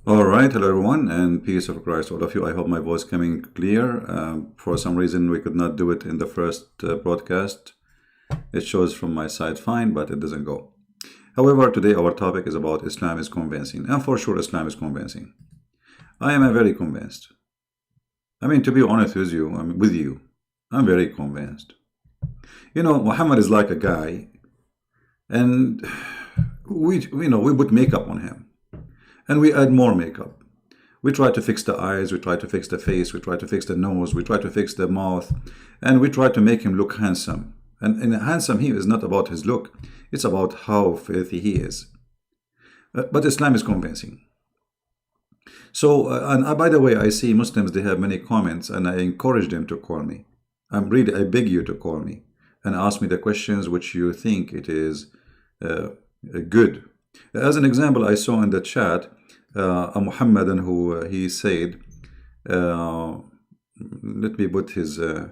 All right, hello everyone, and peace of Christ, all of you. I hope my voice coming clear. For some reason, we could not do it in the first broadcast. It shows from my side fine, but it doesn't go. However, today our topic is about Islam is convincing, and for sure, Islam is convincing. I am very convinced. I mean, to be honest with you, I'm very convinced. You know, Muhammad is like a guy, and we put makeup on him. And we add more makeup. We try to fix the eyes, we try to fix the face, we try to fix the nose, we try to fix the mouth, and we try to make him look handsome. And handsome here is not about his look, it's about how filthy he is. But Islam is convincing. So, by the way, I see Muslims, they have many comments, and I encourage them to call me. I beg you to call me and ask me the questions which you think it is good. As an example, I saw in the chat a Muhammadan who he said, let me put his, I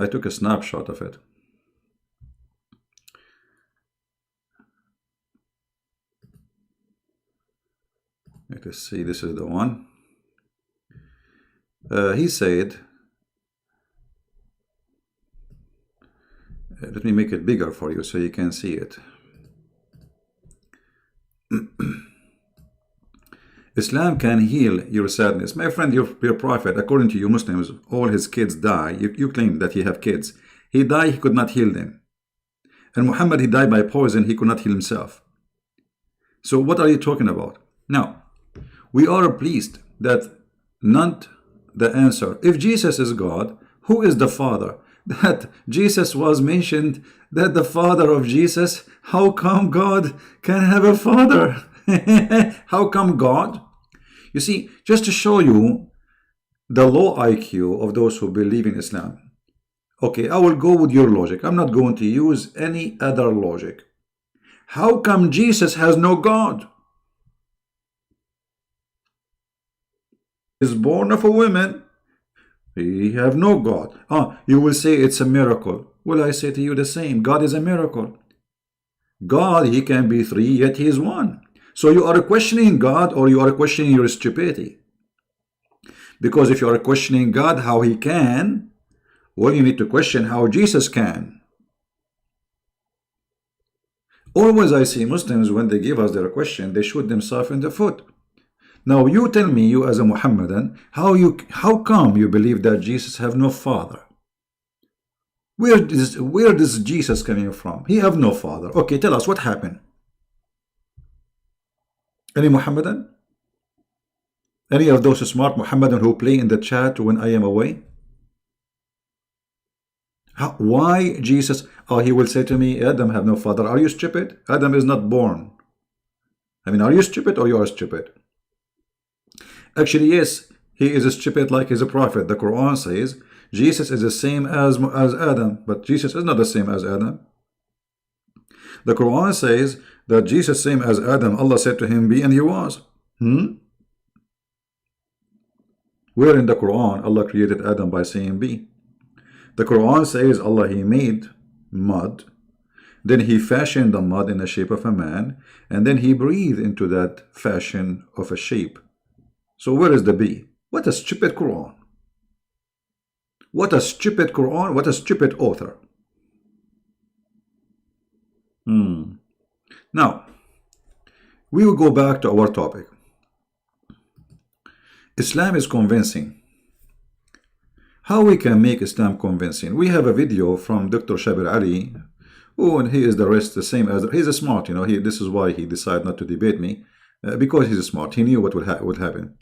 took a snapshot of it. Let us see, this is the one. He said, let me make it bigger for you so you can see it. Islam can heal your sadness. My friend, your prophet, according to you Muslims, all his kids die. You claim that he have kids. He died, he could not heal them. And Muhammad, he died by poison, he could not heal himself. So what are you talking about? Now, we are pleased that not the answer. If Jesus is God, who is the Father? That Jesus was mentioned, that the father of Jesus, how come God can have a father? How come God? You see, just to show you the low IQ of those who believe in Islam. Okay, I will go with your logic. I'm not going to use any other logic. How come Jesus has no God? He is born of a woman. He have no God. You will say it's a miracle. Well, I say to you the same. God is a miracle. God, he can be three, yet he is one. So you are questioning God, or you are questioning your stupidity. Because if you are questioning God, how he can, well, you need to question how Jesus can. Always I see Muslims, when they give us their question, they shoot themselves in the foot. Now you tell me, you as a Muhammadan, how come you believe that Jesus have no father? Where does Jesus coming from? He have no father. Okay, tell us what happened. Any Muhammadan? Any of those smart Muhammadan who play in the chat when I am away? Why Jesus? He will say to me, Adam have no father. Are you stupid? Adam is not born. I mean, are you stupid or you are stupid? Actually, yes, he is stupid like he's a prophet. The Quran says Jesus is the same as Adam, but Jesus is not the same as Adam. The Quran says that Jesus same as Adam. Allah said to him, be, and he was. Where in the Quran Allah created Adam by saying be? The Quran says Allah, he made mud, then he fashioned the mud in the shape of a man, and then he breathed into that fashion of a shape. So where is the be? What a stupid Quran. What a stupid Quran. What a stupid author. Now, we will go back to our topic. Islam is convincing. How we can make Islam convincing? We have a video from Dr. Shabir Ali, and he is the same as, he's a smart, you know, this is why he decided not to debate me, because he's smart. He knew what would happen.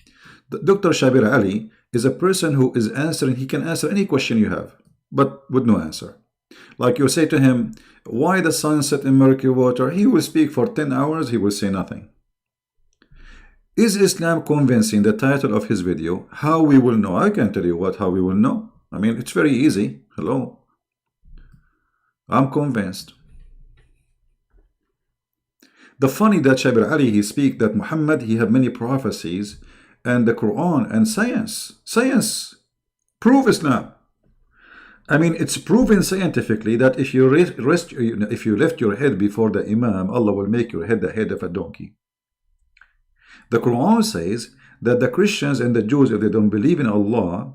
Dr. Shabir Ali is a person who is answering, he can answer any question you have, but with no answer. Like you say to him, why the sun set in murky water? He will speak for 10 hours, he will say nothing. Is Islam convincing? The title of his video, how we will know. I can tell you how we will know. I mean, it's very easy. Hello. I'm convinced. The funny that Shabir Ali, he speak that Muhammad, he have many prophecies, and the Quran and science prove Islam. I mean, it's proven scientifically that if you lift your head before the Imam, Allah will make your head the head of a donkey. The Quran says that the Christians and the Jews, if they don't believe in Allah,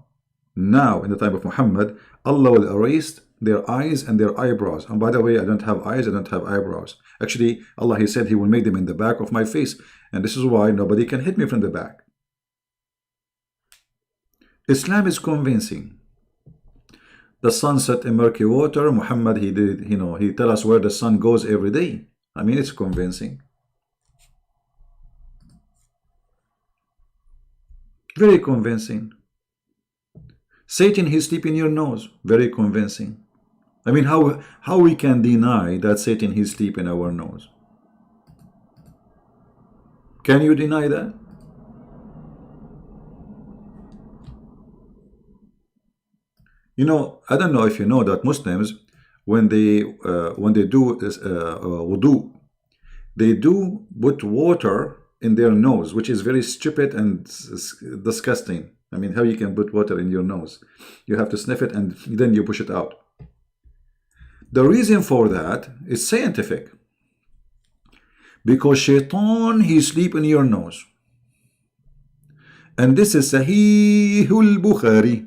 now in the time of Muhammad, Allah will erase their eyes and their eyebrows. And by the way, I don't have eyes, I don't have eyebrows. Actually, Allah, He said He will make them in the back of my face. And this is why nobody can hit me from the back. Islam is convincing. The sun set in murky water. Muhammad, he did, he tell us where the sun goes every day. I mean, it's convincing. Very convincing. Satan, he sleep in your nose. Very convincing. I mean, how we can deny that Satan, he sleep in our nose? Can you deny that? I don't know if you know that Muslims, when they do wudu, they do put water in their nose, which is very stupid and disgusting. I mean, how you can put water in your nose? You have to sniff it and then you push it out. The reason for that is scientific. Because shaitan, he sleep in your nose. And this is Sahih al-Bukhari.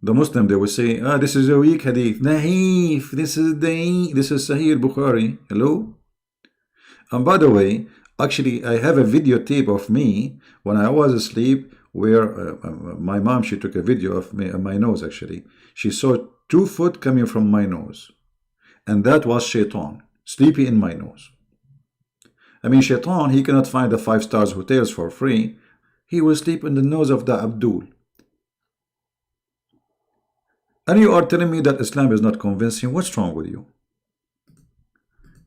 The Muslim, they will say, this is a weak hadith. Naif, this is Sahih al-Bukhari. Hello? And by the way, actually, I have a videotape of me when I was asleep where my mom, she took a video of me, my nose actually. She saw 2 foot coming from my nose. And that was shaitan, sleepy in my nose. I mean, shaitan, he cannot find the 5-star hotels for free. He will sleep in the nose of the Abdul. And you are telling me that Islam is not convincing? What's wrong with you?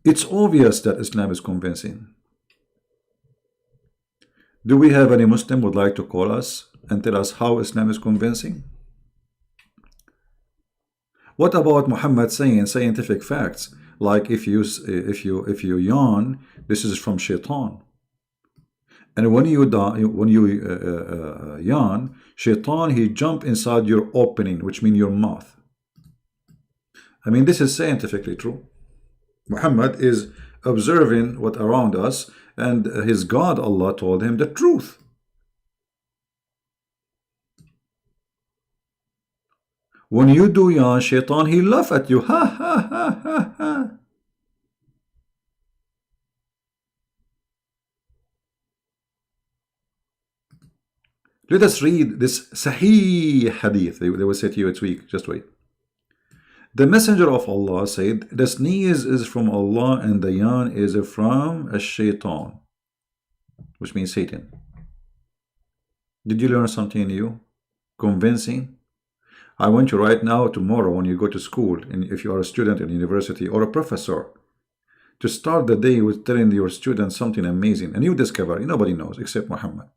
It's obvious that Islam is convincing. Do we have any Muslim would like to call us and tell us how Islam is convincing? What about Muhammad saying scientific facts like if you yawn, this is from shaitan, and when you yawn, shaitan, he jump inside your opening, which means your mouth. I mean, this is scientifically true. Muhammad is observing what around us, and his God, Allah, told him the truth. When you do yawn, shaitan, he laugh at you. Ha ha ha ha ha. Let us read this Sahih hadith. They will say to you, it's weak. Just wait. The Messenger of Allah said, the sneeze is from Allah and the yawn is from a shaitan, which means Satan. Did you learn something new? Convincing? I want you right now, tomorrow, when you go to school, and if you are a student in university or a professor, to start the day with telling your students something amazing, and you discover nobody knows except Muhammad.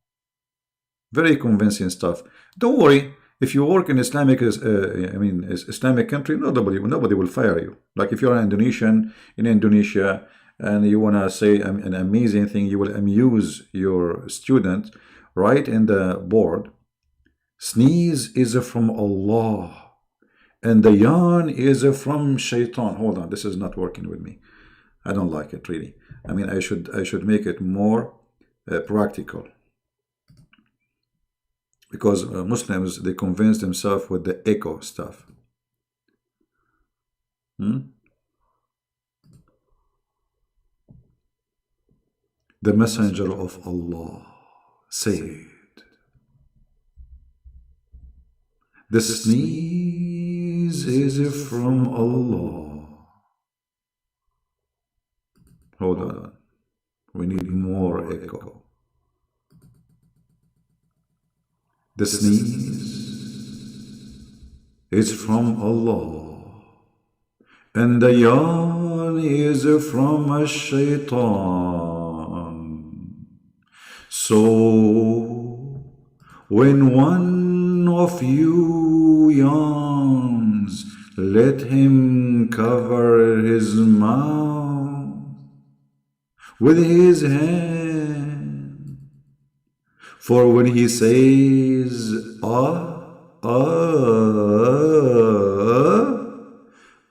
Very convincing stuff. Don't worry, if you work in Islamic, Islamic country, nobody will fire you. Like if you're an Indonesian in Indonesia and you want to say an amazing thing, you will amuse your student right in the board. Sneeze is from Allah and the yawn is from shaitan. Hold on, this is not working with me. I don't like it really. I mean, I should make it more practical, because Muslims, they convince themselves with the echo stuff. The Messenger of Allah said, the sneeze is from Allah. Hold on. We need more echo. The sneeze is from Allah, and the yawn is from a shaitan. So, when one of you yawns, let him cover his mouth with his hand. For when he says,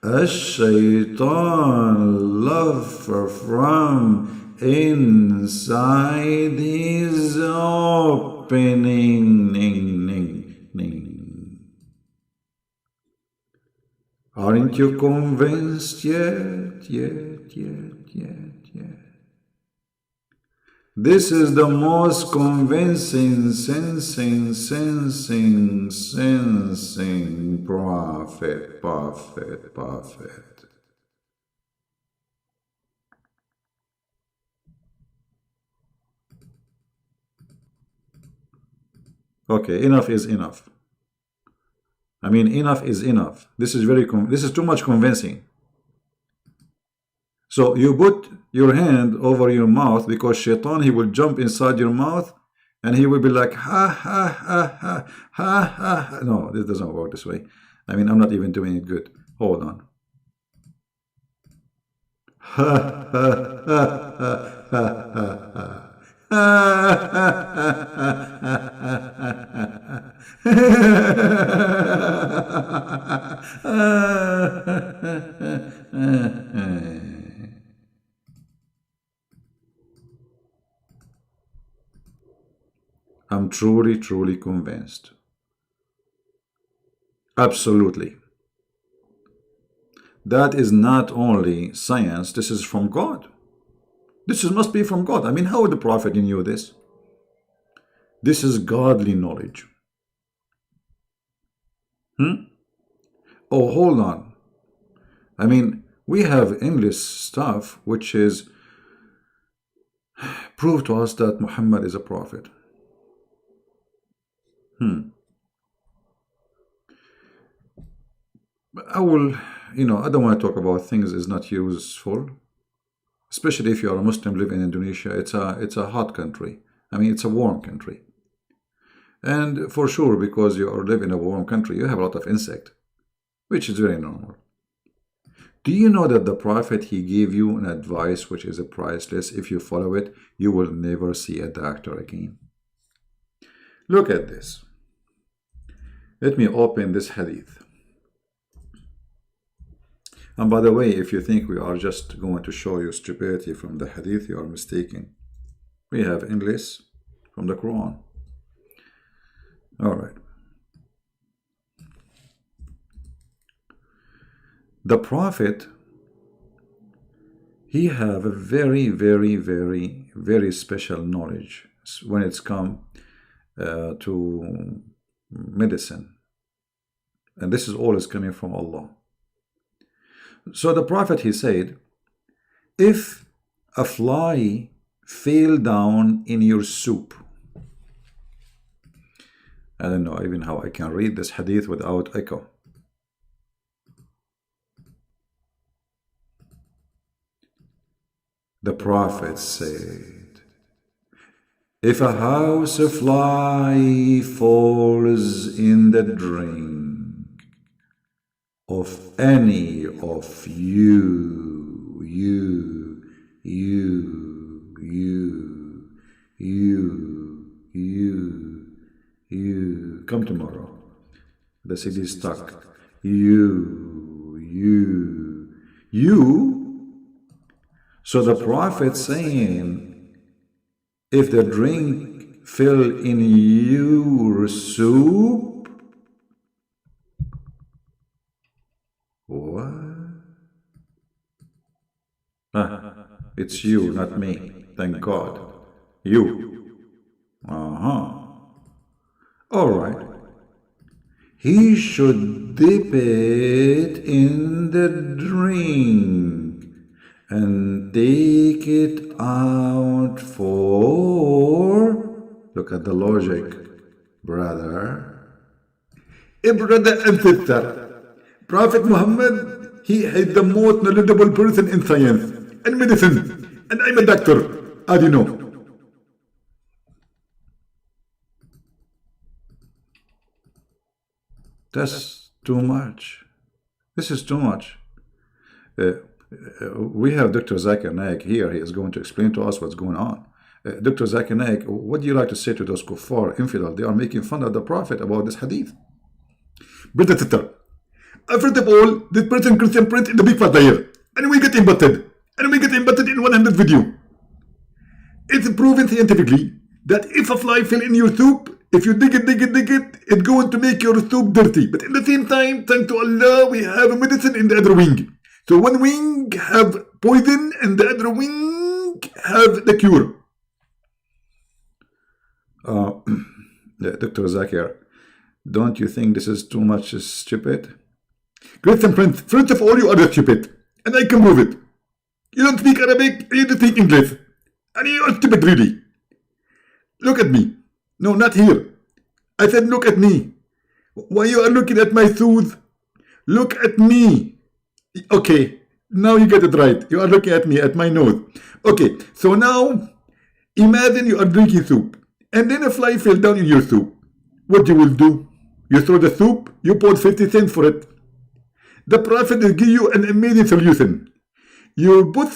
a the shaitan love from inside his opening. Ning, ning, ning. Aren't you convinced yet? This is the most convincing, sensing prophet. Okay, enough is enough. I mean, enough is enough. This is this is too much convincing. So you put your hand over your mouth because shaitan, he will jump inside your mouth and he will be like, ha, ha, ha, ha, ha, ha. No, this doesn't work this way. I mean, I'm not even doing it good. Hold on. Ha, ha, ha, ha, ha, ha. I'm truly convinced. Absolutely. That is not only science, this is from God. Must be from God. I mean, how would the prophet knew this? This is godly knowledge. Oh, hold on. I mean, we have English stuff which is prove to us that Muhammad is a prophet. I will, I don't want to talk about things is not useful. Especially if you are a Muslim, live in Indonesia, it's a hot country. I mean, it's a warm country. And for sure, because you live in a warm country, you have a lot of insect, which is very normal. Do you know that the Prophet, he gave you an advice which is priceless? If you follow it, you will never see a doctor again. Look at this. Let me open this hadith. And by the way, if you think we are just going to show you stupidity from the hadith, you are mistaken. We have English from the Quran. All right. The Prophet, he have a very special knowledge when it's come to medicine. And this is always coming from Allah. So the Prophet, he said, if a fly fell down in your soup, I don't know even how I can read this hadith without echo. The Prophet said, if a house fly falls in the drink of any of you, come tomorrow. The CD is stuck. So the Prophet saying, if the drink fell in your soup, what? It's you, not me. Thank God. You. All right. He should dip it in the drink and take it out for... Look at the logic, brother. Brother and sister. Prophet Muhammad, he is the most knowledgeable person in science and medicine, and I'm a doctor, as you know. That's too much. This is too much. We have Dr. Zakir Naik here. He is going to explain to us what's going on. Dr. Zakir Naik, what do you like to say to those kuffar, infidel? They are making fun of the Prophet about this hadith. Brother, First of all, this person Christian Prince is the big fat liar. And we get embedded. And we get embedded in 100 video. It's proven scientifically that if a fly fell in your soup, if you dig it, it's going to make your soup dirty. But at the same time, thanks to Allah, we have a medicine in the other wing. So one wing have poison and the other wing have the cure. Dr. Zakir, don't you think this is too much stupid? Christian Prince, first of all, you are stupid. And I can prove it. You don't speak Arabic, you don't speak English. And you are stupid, really. Look at me. No, not here. I said look at me. Why you are looking at my tooth? Look at me. Okay, now you get it right. You are looking at me, at my nose. Okay, so now imagine you are drinking soup. And then a fly fell down in your soup. What you will do? You throw the soup, you put 50 cents for it. The Prophet will give you an amazing solution. You put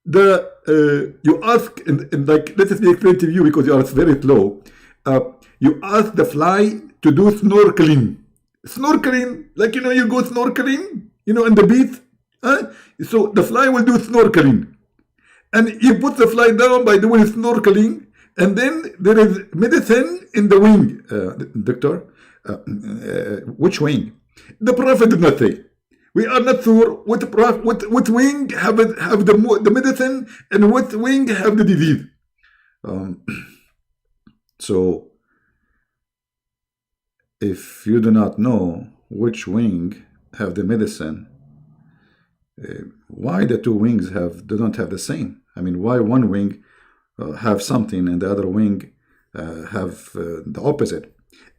you ask, and like, let us explain to you because you are very slow. You ask the fly to do snorkeling. Snorkeling, like, you go snorkeling, in the beach. So the fly will do snorkeling. And you put the fly down by doing snorkeling, and then there is medicine in the wing. Doctor, which wing? The Prophet did not say. We are not sure what wing have the medicine and what wing have the disease. So, if you do not know which wing have the medicine, why the two wings do not have the same? I mean, why one wing have something and the other wing have the opposite?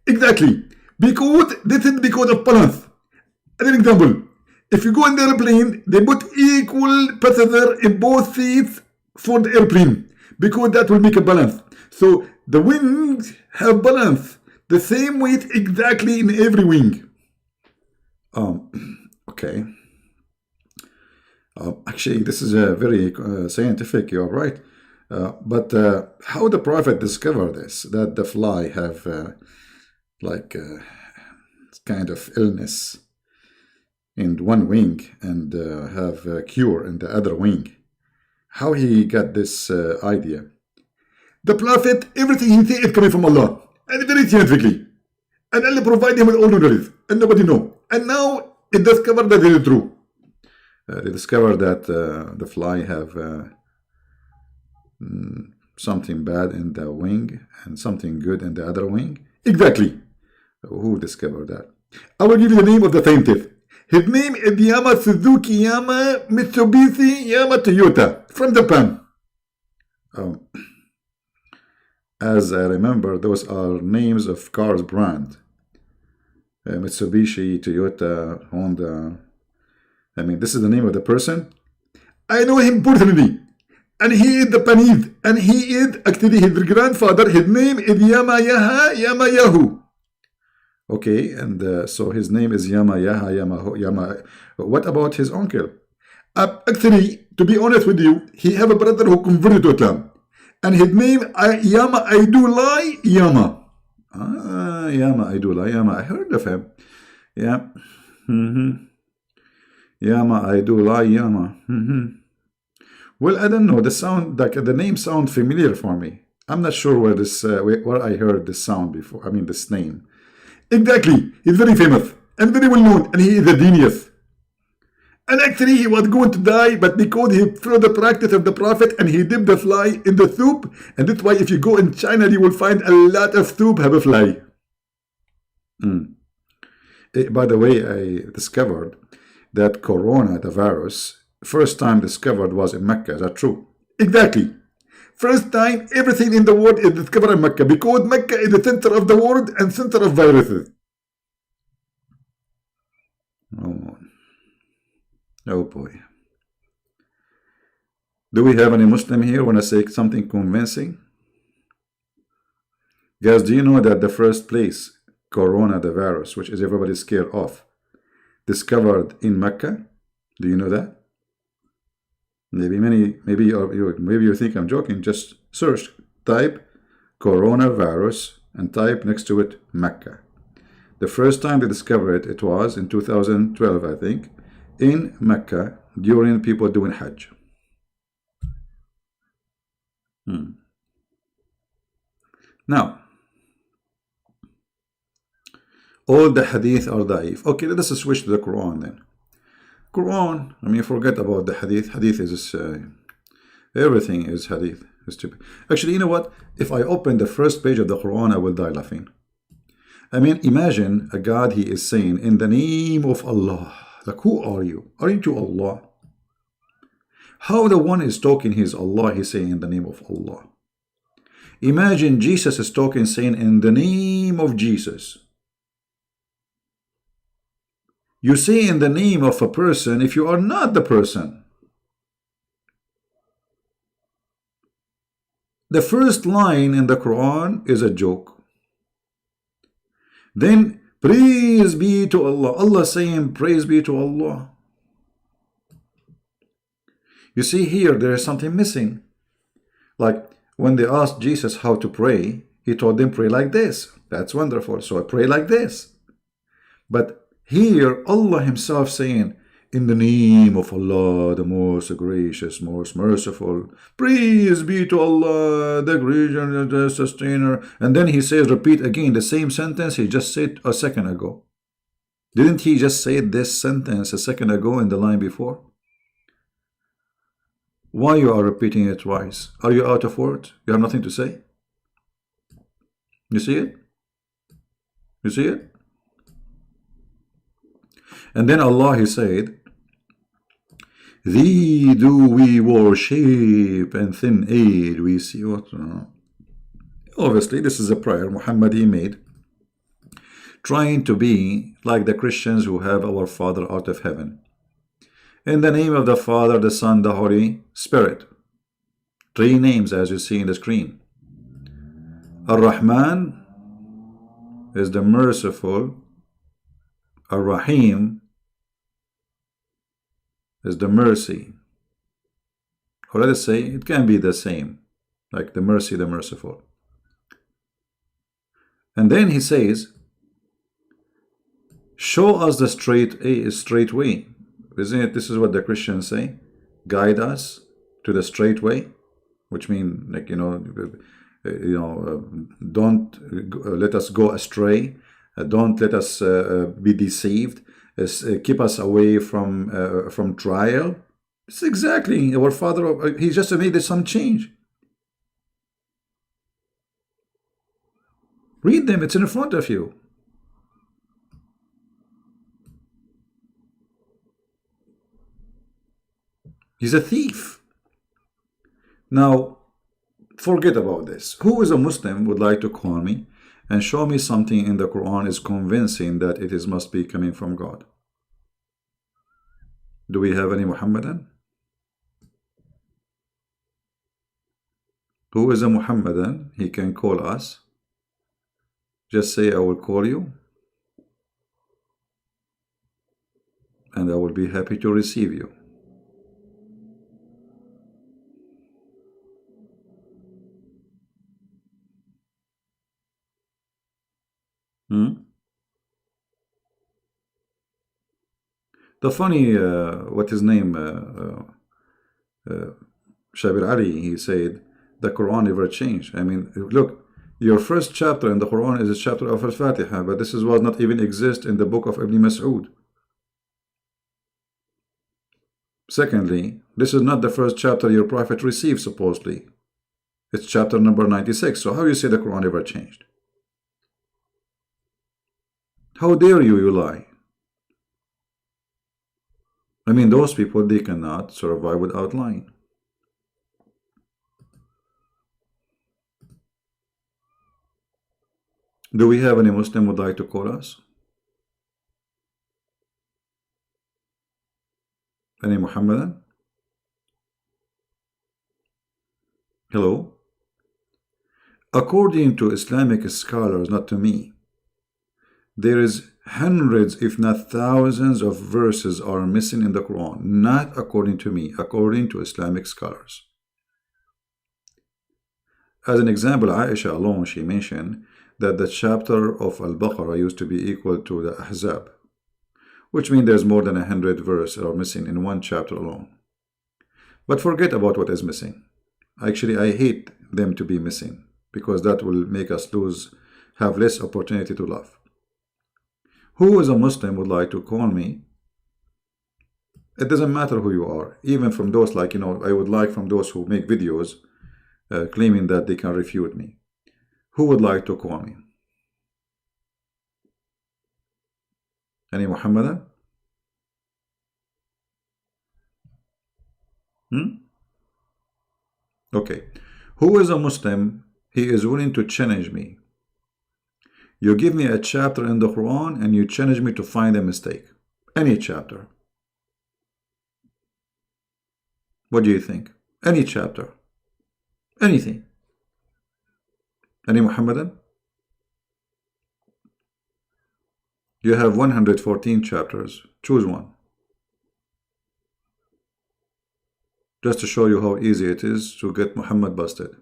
Exactly, because this is because of balance. As an example, if you go in the airplane, they put equal passenger in both seats for the airplane because that will make a balance. So the wings have balance, the same weight exactly in every wing. Okay. Actually, this is a very scientific. You're right. But how the Prophet discovered this? That the fly have kind of illness in one wing and have a cure in the other wing. How he got this idea? The Prophet, everything he says is coming from Allah, and very scientifically. And Allah provide him with all knowledge, and nobody know. And now it discovered that it is true. They discovered that the fly have something bad in the wing and something good in the other wing. Exactly. Who discovered that? I will give you the name of the scientist. His name is Yama Suzuki Yama Mitsubishi Yama Toyota from Japan. As I remember, those are names of cars brand. Mitsubishi, Toyota, Honda. I mean, this is the name of the person. I know him personally. And he is Japanese. And he is actually his grandfather. His name is Yamayahu. Okay, and so his name is Yama. What about his uncle? Actually, to be honest with you, he have a brother who converted to Islam. And his name Yama Aidullah Yama. Yama Aidullah Yama. I heard of him. Yeah. Yama Aidullah Yama. Well, I don't know. The name sounds familiar for me. I'm not sure where I heard this sound before. I mean, this name. Exactly. He's very famous and very well known, and he is a genius. And actually, he was going to die, but because he followed the practice of the Prophet and he dipped the fly in the soup, and that's why if you go in China, you will find a lot of soup have a fly. By the way, I discovered that Corona, the virus, first time discovered was in Mecca. Is that true? Exactly. First time everything in the world is discovered in Mecca because Mecca is the center of the world and center of viruses. Oh boy. Do we have any Muslim here want to say something convincing? Guys, do you know that the first place Corona, the virus, which is everybody scared of, discovered in Mecca? Do you know that? Maybe you think I'm joking. Just search, type coronavirus, and type next to it Mecca. The first time they discovered it was in 2012, I think, in Mecca during people doing Hajj. Now, all the hadith are da'if. Okay, let us switch to the Quran then. Quran, I mean, forget about the hadith. Hadith is, everything is hadith. It's stupid. Actually, you know what? If I open the first page of the Quran, I will die laughing. I mean, imagine a God, he is saying, in the name of Allah. Like, who are you? Aren't you Allah? How the one is talking, he's Allah, he's saying in the name of Allah. Imagine Jesus is talking, saying in the name of Jesus. You say in the name of a person if you are not the person. The first line in the Quran is a joke. Then, praise be to Allah. Allah saying, praise be to Allah. You see here, there is something missing. Like, when they asked Jesus how to pray, he told them, pray like this. That's wonderful. So I pray like this. But here, Allah himself saying, in the name of Allah, the most gracious, most merciful, praise be to Allah, the creator, the sustainer. And then he says, repeat again the same sentence he just said a second ago. Didn't he just say this sentence a second ago in the line before? Why you are repeating it twice? Are you out of words? You have nothing to say? You see it? You see it? And then Allah, he said, thee do we worship and thin aid we see what. Obviously, this is a prayer Muhammad he made, trying to be like the Christians who have our Father out of heaven. In the name of the Father, the Son, the Holy Spirit. 3 names as you see in the screen. Ar-Rahman is the merciful. Ar-Rahim is the mercy. Or let us say, it can be the same, like the mercy, the merciful. And then he says, show us the straight way. Isn't it? This is what the Christians say. Guide us to the straight way, which means, like, don't let us go astray. Don't let us be deceived. Keep us away from trial. It's exactly our Father. He just made some change. Read them. It's in front of you. He's a thief. Now, forget about this. Who is a Muslim would like to call me and show me something in the Quran is convincing that it is must be coming from God? Do we have any Muhammadan? Who is a Muhammadan? He can call us. Just say, I will call you. And I will be happy to receive you. The funny, what his name, Shabir Ali, he said, the Quran never changed. I mean, look, your first chapter in the Quran is a chapter of Al-Fatiha, but this was not even exist in the book of Ibn Mas'ud. Secondly, this is not the first chapter your Prophet received, supposedly. It's chapter number 96. So how you say the Quran never changed? How dare you lie? I mean, those people, they cannot survive without lying. Do we have any Muslim who would like to call us? Any Muhammadan? Hello? According to Islamic scholars, not to me, there is hundreds, if not thousands, of verses are missing in the Quran. Not according to me, according to Islamic scholars. As an example, Aisha alone, she mentioned that the chapter of Al-Baqarah used to be equal to the Ahzab, which means there's more than 100 verses are missing in one chapter alone. But forget about what is missing. Actually, I hate them to be missing, because that will make us have less opportunity to love. Who as a Muslim would like to call me? It doesn't matter who you are, even from those I would like from those who make videos claiming that they can refute me. Who would like to call me? Any Muhammadan? Okay. Who is a Muslim? He is willing to challenge me. You give me a chapter in the Quran and you challenge me to find a mistake. Any chapter. What do you think? Any chapter. Anything. Any Muhammadan? You have 114 chapters. Choose one. Just to show you how easy it is to get Muhammad busted.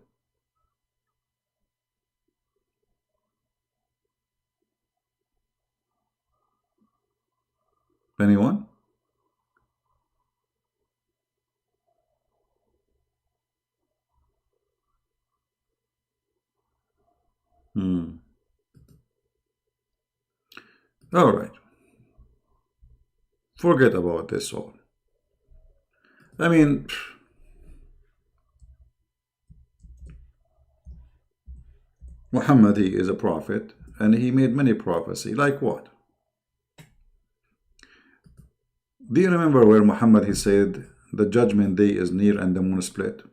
Anyone? All right. Forget about this all. I mean, Muhammad, he is a prophet, and he made many prophecy. Like what? Do you remember where Muhammad, he said, the judgment day is near and the moon split?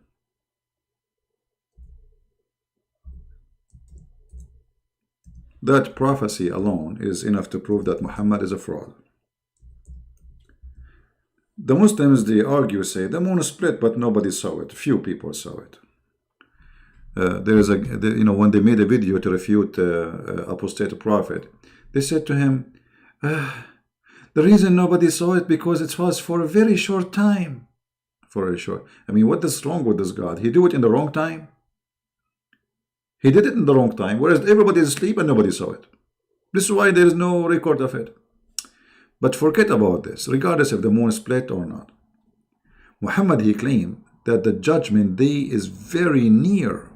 That prophecy alone is enough to prove that Muhammad is a fraud. The Muslims, they argue, say the moon split, but nobody saw it. Few people saw it. There is when they made a video to refute apostate prophet, they said to him, the reason nobody saw it because it was for a very short time. For a short. I mean, what is wrong with this God? He do it in the wrong time. He did it in the wrong time, whereas everybody is asleep and nobody saw it. This is why there is no record of it. But forget about this, regardless if the moon split or not. Muhammad, he claimed that the judgment day is very near.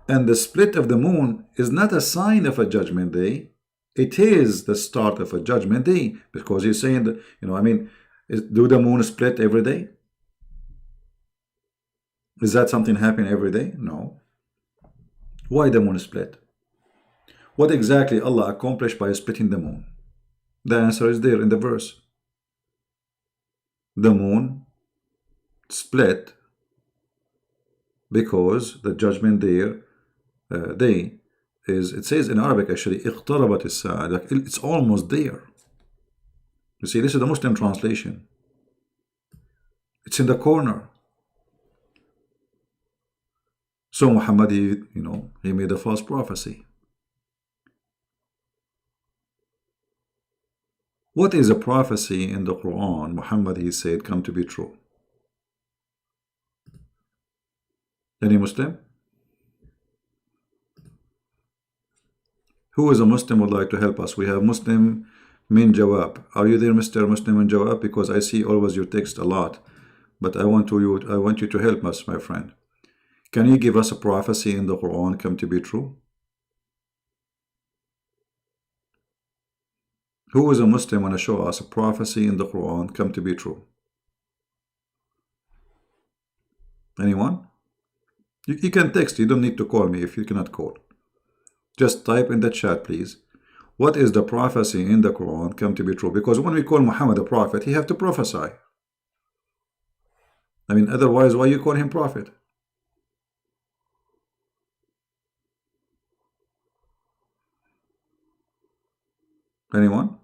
And the split of the moon is not a sign of a judgment day. It is the start of a judgment day. Because he's saying that, do the moon split every day? Is that something happening every day? No. Why the moon split? What exactly Allah accomplished by splitting the moon? The answer is there in the verse. The moon split because the judgment day is, it says in Arabic actually, اقتربت الساعة, like it's almost there. You see, this is the Muslim translation. It's in the corner. So Muhammad, he made a false prophecy. What is a prophecy in the Quran? Muhammad, he said, come to be true. Any Muslim? Who is a Muslim would like to help us? We have Muslim Min Jawab. Are you there, Mr. Muslim Min Jawab? Because I see always your text a lot, but I want you to help us, my friend. Can you give us a prophecy in the Quran come to be true? Who is a Muslim want to show us a prophecy in the Quran come to be true? Anyone? You can text, you don't need to call me if you cannot call. Just type in the chat, please. What is the prophecy in the Quran come to be true? Because when we call Muhammad a prophet, he have to prophesy. I mean, otherwise, why you call him prophet? Anyone?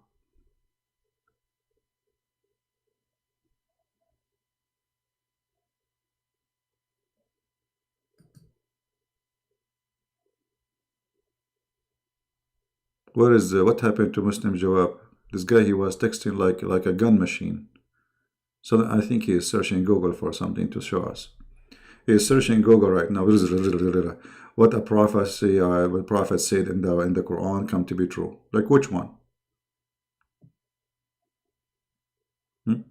What happened to Muslim Jawab? This guy, he was texting like a gun machine. So I think he is searching Google for something to show us. He is searching Google right now. what a prophecy, what prophet said in the Quran come to be true? Like which one? Hmm?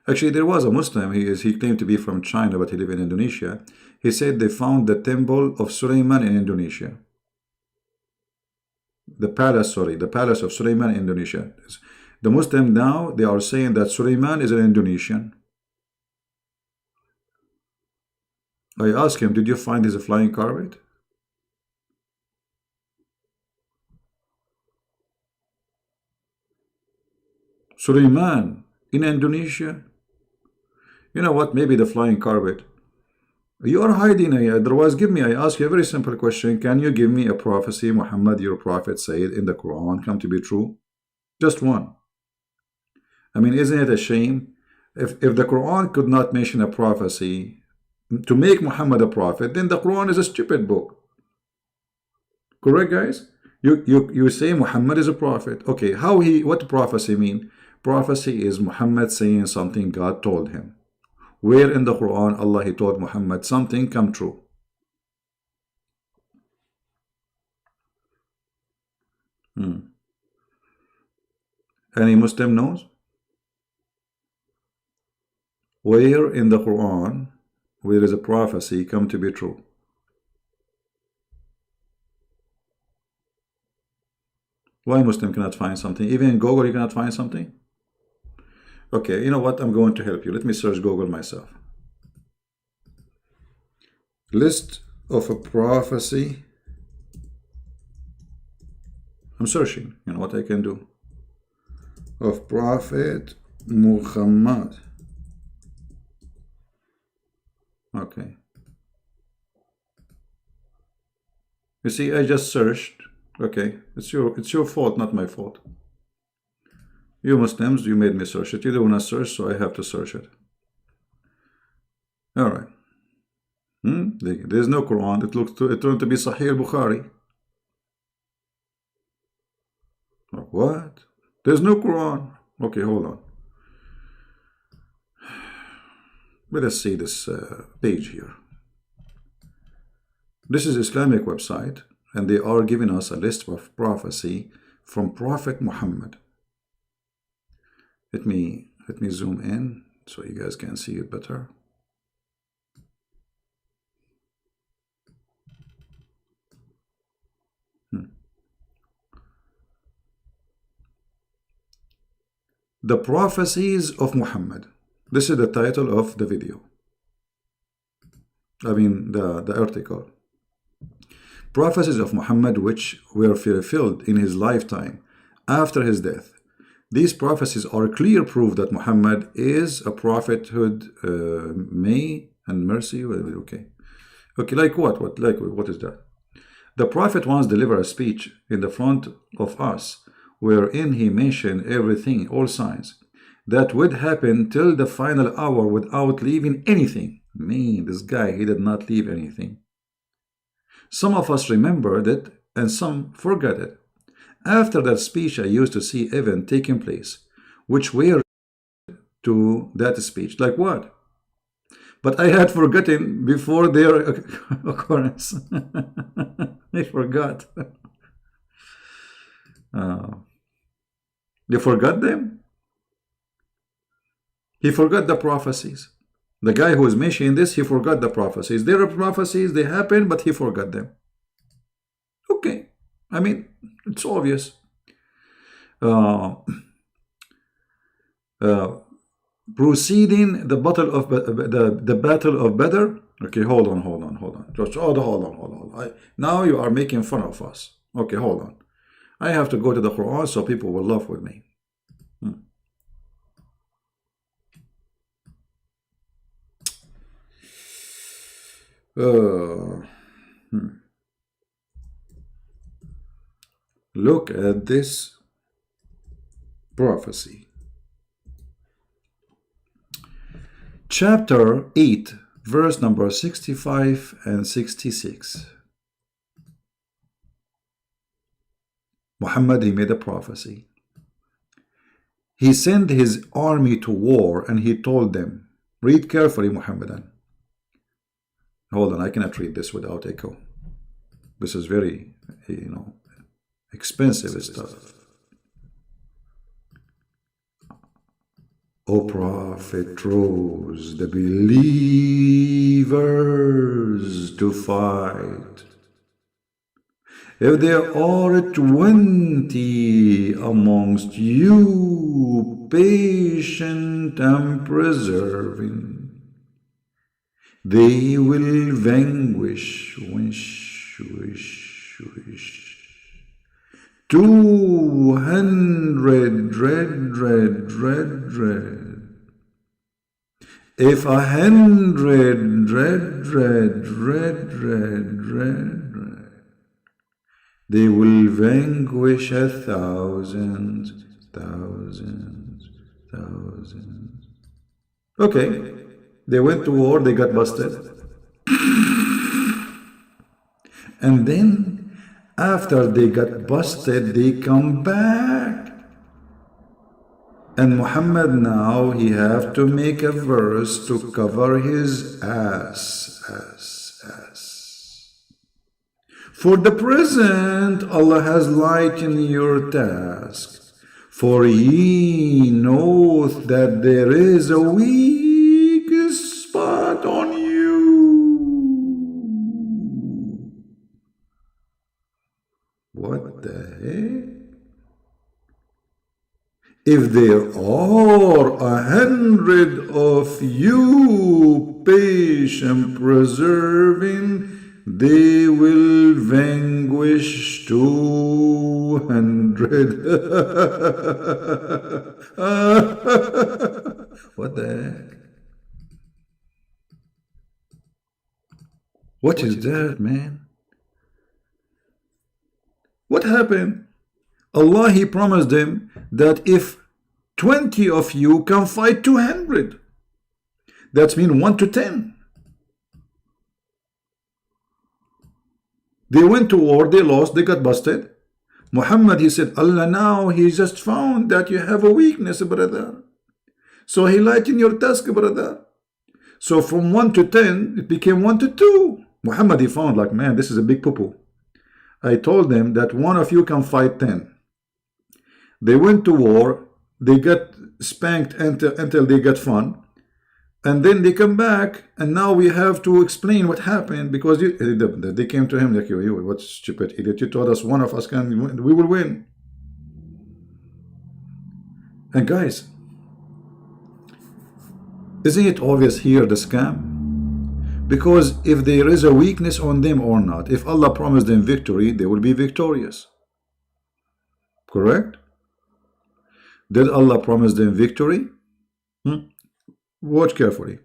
Actually, there was a Muslim. He claimed to be from China, but he lived in Indonesia. He said they found the temple of Suleiman in Indonesia. The palace, sorry, the palace of Suleiman in Indonesia. The Muslim now, they are saying that Suleiman is an Indonesian. I asked him, did you find his flying carpet? Suleiman in Indonesia? You know what? Maybe the flying carpet. You are hiding. Otherwise, give me. I ask you a very simple question. Can you give me a prophecy Muhammad, your prophet, said in the Quran come to be true? Just one. I mean, isn't it a shame? If the Quran could not mention a prophecy to make Muhammad a prophet, then the Quran is a stupid book. Correct, guys? You say Muhammad is a prophet. Okay, what prophecy mean? Prophecy is Muhammad saying something God told him. Where in the Quran Allah he told Muhammad something come true? Any Muslim knows? Where in the Quran where is a prophecy come to be true? Why Muslim cannot find something? Even in Google you cannot find something? Okay, you know what? I'm going to help you. Let me search Google myself. List of a prophecy. I'm searching. You know what I can do? Of Prophet Muhammad. Okay. You see, I just searched. Okay, it's your fault, not my fault. You Muslims, you made me search it. You don't want to search, so I have to search it. All right. There's no Quran. It turned to be Sahih Bukhari. What? There's no Quran. Okay, hold on. Let us see this page here. This is Islamic website, and they are giving us a list of prophecy from Prophet Muhammad. Let me zoom in so you guys can see it better. The Prophecies of Muhammad. This is the title of the video. I mean the article. Prophecies of Muhammad which were fulfilled in his lifetime after his death. These prophecies are clear proof that Muhammad is a prophethood, may and mercy. Okay, like what? What is that? The prophet once delivered a speech in the front of us, wherein he mentioned everything, all signs that would happen till the final hour without leaving anything. Man, this guy, he did not leave anything. Some of us remembered it, and some forgot it. After that speech, I used to see events taking place, which were to that speech. Like what? But I had forgotten before their occurrence. I forgot. They forgot them? He forgot the prophecies. The guy who was mentioning this, he forgot the prophecies. There are prophecies, they happen, but he forgot them. Okay. I mean, it's obvious. Proceeding the battle of the battle of Badr. Okay, hold on. Just hold on. Now you are making fun of us. Okay, hold on. I have to go to the Quran so people will laugh with me. Look at this prophecy. Chapter 8, verse number 65 and 66. Muhammad, he made a prophecy. He sent his army to war and he told them, read carefully, Muhammadan. Hold on, I cannot read this without echo. This is very, expensive stuff. O Prophet rose the believers to fight. If there are 20 amongst you, patient and persevering, they will vanquish 200 red. If 100 red, they will vanquish 1,000. Okay, they went to war, they got busted. And then, after they got busted, they come back. And Muhammad now, he have to make a verse to cover his ass. For the present, Allah has lightened your task, for He knoweth that there is a weak spot on you. What the heck? If there are 100 of you, patient, persevering, they will vanquish 200. What the heck? What is that, man? What happened? Allah, He promised them that if 20 of you can fight 200, that means 1 to 10. They went to war, they lost, they got busted. Muhammad, he said, Allah now, He just found that you have a weakness, brother. So He lightened your task, brother. So from 1 to 10, it became 1 to 2. Muhammad, he found like, man, this is a big poo-poo. I told them that one of you can fight 10. They went to war, they got spanked until they got fun, and then they come back, and now we have to explain what happened, because they came to him like, you what stupid idiot, you told us one of us can win, we will win. And guys, isn't it obvious here the scam? Because if there is a weakness on them or not, if Allah promised them victory, they will be victorious. Correct? Did Allah promise them victory? Watch carefully.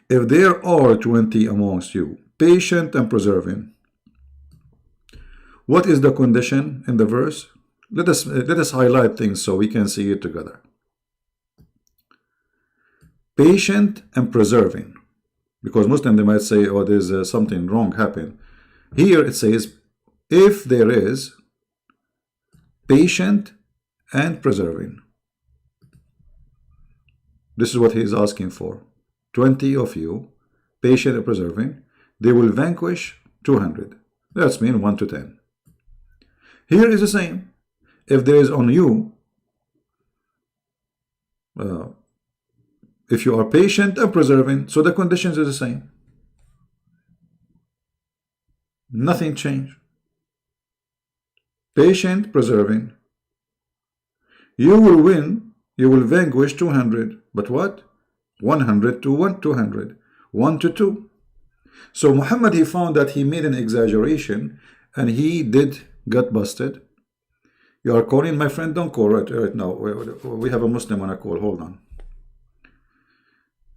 If there are 20 amongst you, patient and persevering, what is the condition in the verse? Let us highlight things so we can see it together. Patient and persevering. Because Muslim, they might say, oh, there's something wrong happened. Here it says, if there is patient and persevering. This is what he is asking for. 20 of you, patient and persevering, they will vanquish 200. That's mean 1 to 10. Here is the same. If there is on you, if you are patient and persevering, so the conditions are the same. Nothing changed. Patient, persevering. You will win, you will vanquish 200. But what? 100 to 200. 1 to 2. So Muhammad, he found that he made an exaggeration, and he got busted. You are calling my friend, don't call right now. We have a Muslim on a call, hold on.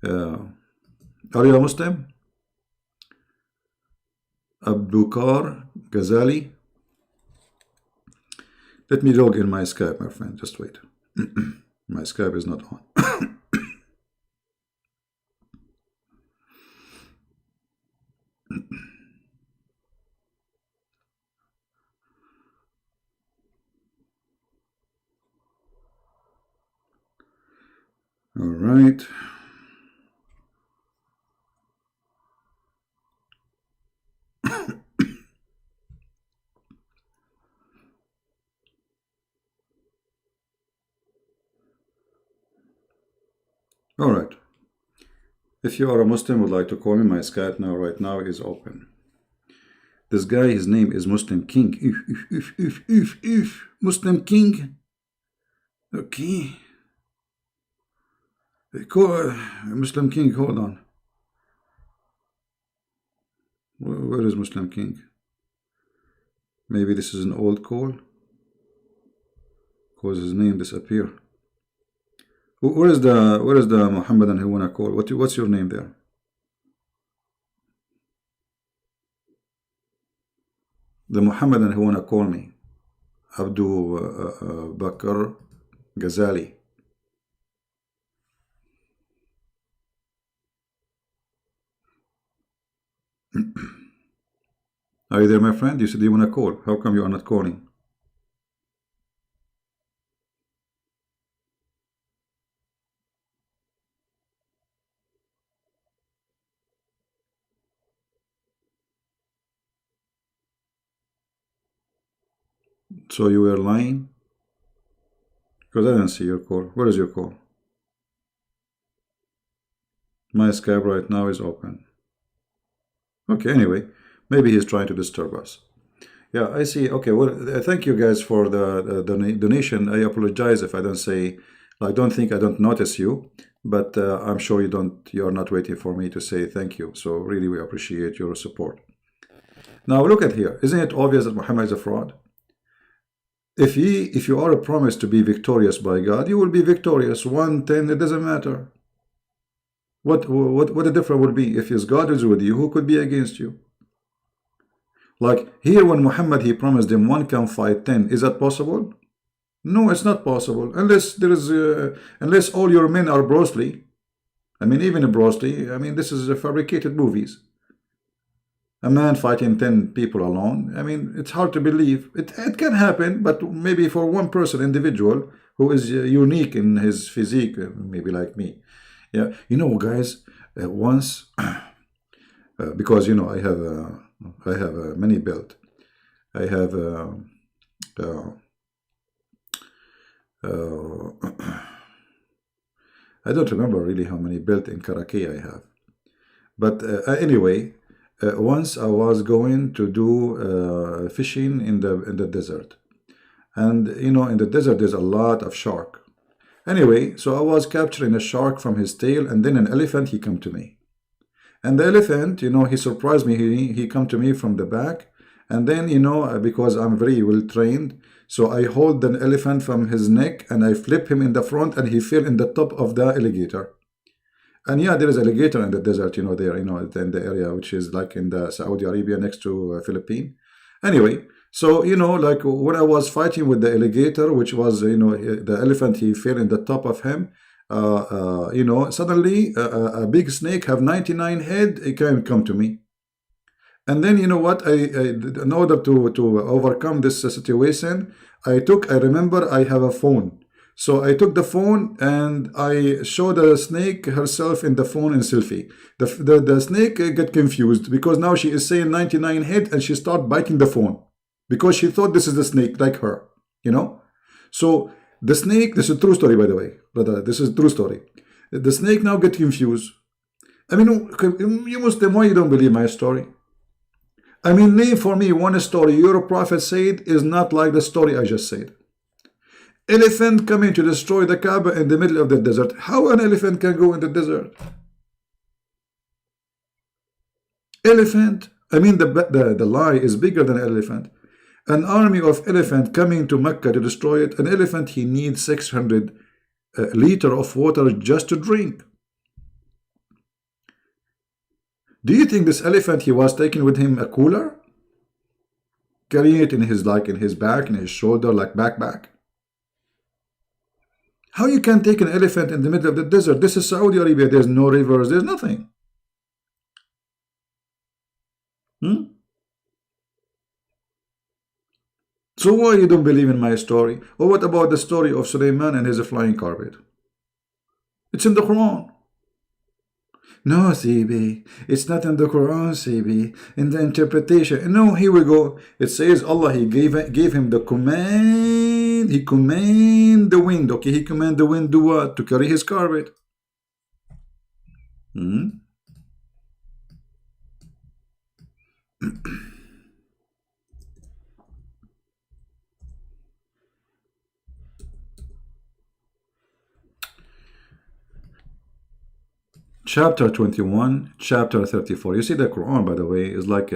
Are you a Muslim? Abdukar Ghazali. Let me log in my Skype, my friend. Just wait. My Skype is not on. All right. All right. If you are a Muslim, would like to call me, my Skype now, right now, is open. This guy, his name is Muslim King. If Muslim King. Okay. Call Muslim King, hold on. Where is Muslim King? Maybe this is an old call, because his name disappear. Where is the Muhammadan who wanna call? What's your name there? The Muhammadan who wanna call me, Abdul Bakr Ghazali. Are you there, my friend? You said you wanna call. How come you are not calling? So you were lying? Because I didn't see your call. Where is your call? My Skype right now is open. Okay, anyway, maybe he's trying to disturb us. Yeah, I see. Okay, well, thank you guys for the donation. I apologize if I don't say, like, don't think I don't notice you, but I'm sure you are not waiting for me to say thank you. So really, we appreciate your support. Now look at here. Isn't it obvious that Muhammad is a fraud? If you are promised to be victorious by God, you will be victorious. 1, 10, it doesn't matter. What the difference will be? If his God is with you, who could be against you? Like here, when Muhammad, he promised them 1 can fight 10. Is that possible? No, it's not possible unless there is unless all your men are Bruce Lee. I mean, even Bruce Lee. I mean, this is fabricated movies. A man fighting 10 people alone. I mean, it's hard to believe. It can happen, but maybe for one person, individual, who is unique in his physique, maybe like me. Yeah, you know, guys, once, because, you know, I have a many belt. I have I don't remember really how many belt in karate I have. But anyway, once I was going to do fishing in the desert, and you know, in the desert there's a lot of shark. Anyway, so I was capturing a shark from his tail, and then an elephant, he come to me. And the elephant, you know, he surprised me. He come to me from the back, and then, you know, because I'm very well trained, so I hold the elephant from his neck and I flip him in the front, and he fell in the top of the alligator. And yeah, there is alligator in the desert, you know, there, you know, in the area which is like in the Saudi Arabia next to Philippines. Anyway, so, you know, like when I was fighting with the alligator, which was, you know, the elephant, he fell in the top of him. You know, suddenly a big snake have 99 head, it can come to me. And then, you know what, in order to overcome this situation, I remember I have a phone. So I took the phone and I showed the snake herself in the phone in selfie. The snake get confused because now she is saying 99 head, and she start biting the phone because she thought this is the snake like her, you know. So the snake, this is a true story, by the way, brother, this is a true story. The snake now get confused. I mean, you Muslim, why you don't believe my story? I mean, name for me one story your prophet said is not like the story I just said. Elephant coming to destroy the Kaaba in the middle of the desert. How an elephant can go in the desert? Elephant. I mean, the lie is bigger than an elephant. An army of elephant coming to Mecca to destroy it. An elephant, he needs 600 liter of water just to drink. Do you think this elephant, he was taking with him a cooler? Carrying it in his, like in his back, in his shoulder, like backpack? How you can take an elephant in the middle of the desert? This is Saudi Arabia. There's no rivers. There's nothing. So why you don't believe in my story? Or what about the story of Suleiman and his flying carpet? It's in the Quran. No, CB, it's not in the Quran, CB. In the interpretation. No, here we go. It says Allah, he gave him the command. He command the wind. Okay, he command the wind do what? To carry his carpet. Hmm? Chapter 21, chapter 34. You see, the Quran, by the way, is like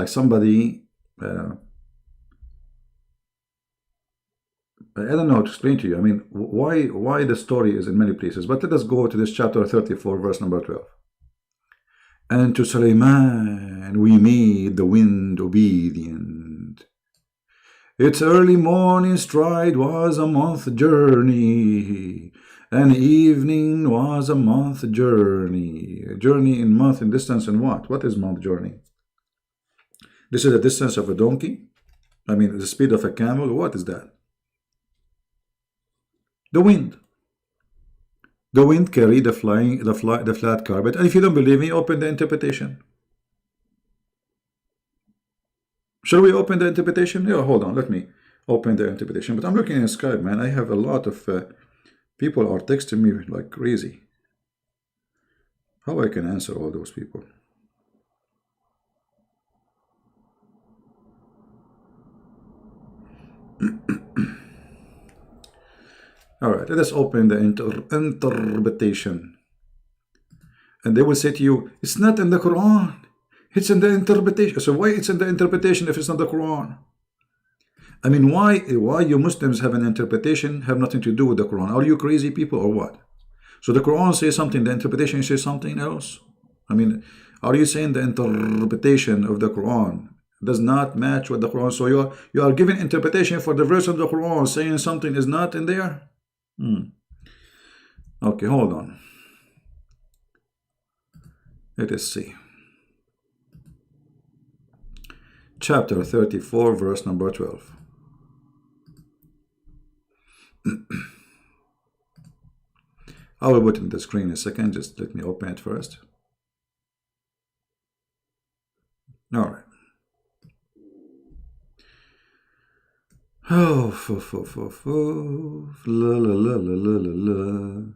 somebody. I don't know how to explain to you. I mean, why the story is in many places. But let us go to this chapter 34, verse number 12. And to Sulaiman we made the wind obedient. Its early morning stride was a month journey, and evening was a month journey. A journey in month in distance and what? What is month journey? This is the distance of a donkey? I mean, the speed of a camel? What is that? The wind. The wind carried the flat carpet. And if you don't believe me, open the interpretation. Shall we open the interpretation? Yeah, hold on. Let me open the interpretation. But I'm looking in Skype, man. I have a lot of people are texting me like crazy. How I can answer all those people? All right, let us open the interpretation. And they will say to you, it's not in the Quran. It's in the interpretation. So why it's in the interpretation if it's not the Quran? I mean, why you Muslims have an interpretation have nothing to do with the Quran? Are you crazy people or what? So the Quran says something, the interpretation says something else? I mean, are you saying the interpretation of the Quran does not match with the Quran? So you are giving interpretation for the verse of the Quran saying something is not in there? Okay, hold on. Let us see. Chapter 34, verse number 12. I will put it in the screen in a second. Just let me open it first. All right. Oh, la la la la la la la.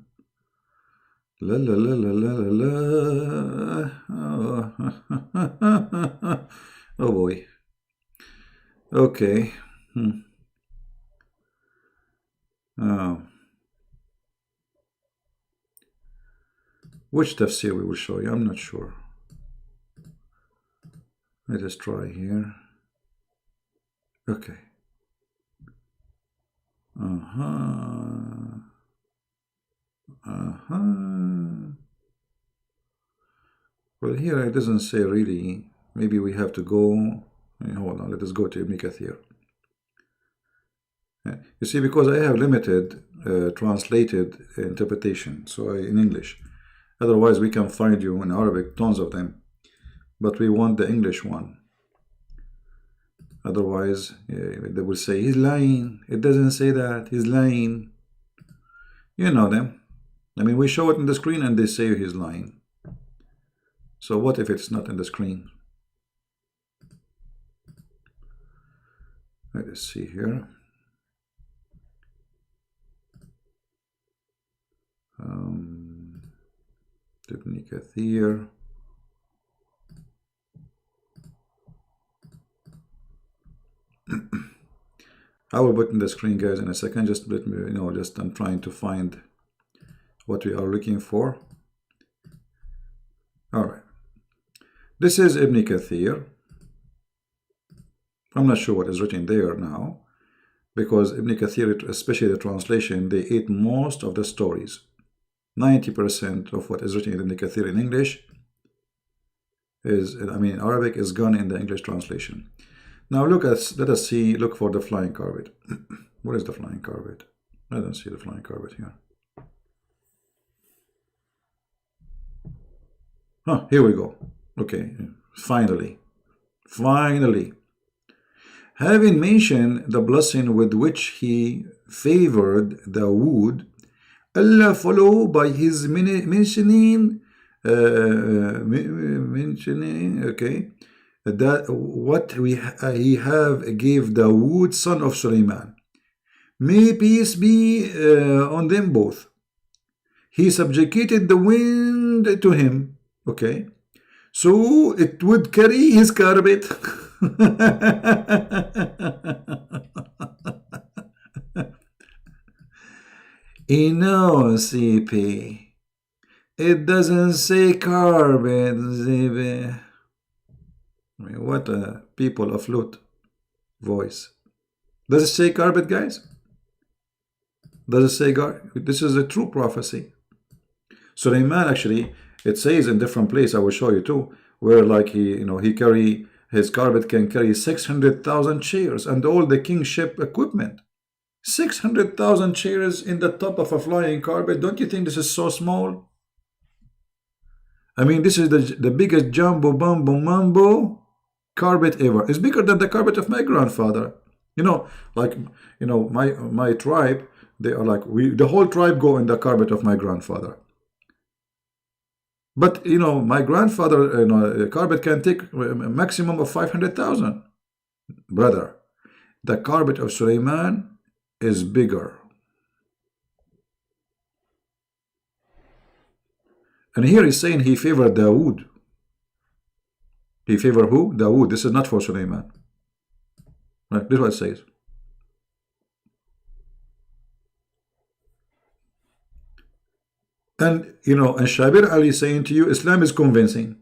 La la la la la la la. Oh boy. Okay. Oh. Which tafsir we will show you? I'm not sure. Let us try here. Okay. Well, here it doesn't say really. Maybe we have to go. Hold on. Let us go to Ibn Kathir. You see, because I have limited translated interpretation, so in English. Otherwise, we can find you in Arabic, tons of them. But we want the English one. Otherwise, they will say, he's lying. It doesn't say that. He's lying. You know them. I mean, we show it on the screen and they say he's lying. So what if it's not in the screen? Let us see here. Ibn Kathir. I will put in the screen, guys, in a second. Just let me, just I'm trying to find what we are looking for. All right. This is Ibn Kathir. I'm not sure what is written there now, because Ibn Kathir, especially the translation, they ate most of the stories. 90% of what is written in Ibn Kathir in English is, Arabic is gone in the English translation. Now let us see, look for the flying carpet. What is the flying carpet? I don't see the flying carpet here. Here we go. Okay, finally. Having mentioned the blessing with which he favored Dawood, Allah followed by his mentioning, that what he have gave Dawood, son of Sulaiman. May peace be on them both. He subjugated the wind to him. Okay. So it would carry his carpet. No, CP. It doesn't say carpet, CP. I mean, what a people of flute voice. Does it say carpet, guys? Does it say carpet? This is a true prophecy. Sulaiman actually, it says in different place, I will show you too, where like he carry, his carpet can carry 600,000 chairs and all the kingship equipment. 600,000 chairs in the top of a flying carpet. Don't you think this is so small? I mean, this is the biggest jumbo bumbo mambo carpet ever. It's bigger than the carpet of my grandfather. Like my tribe, they are like the whole tribe go in the carpet of my grandfather. But my grandfather, carpet can take a maximum of 500,000. Brother, the carpet of Suleiman is bigger. And here he's saying he favored Dawood. He favored who? Dawood. This is not for Suleiman. Right? This is what it says. And and Shabir Ali is saying to you, Islam is convincing.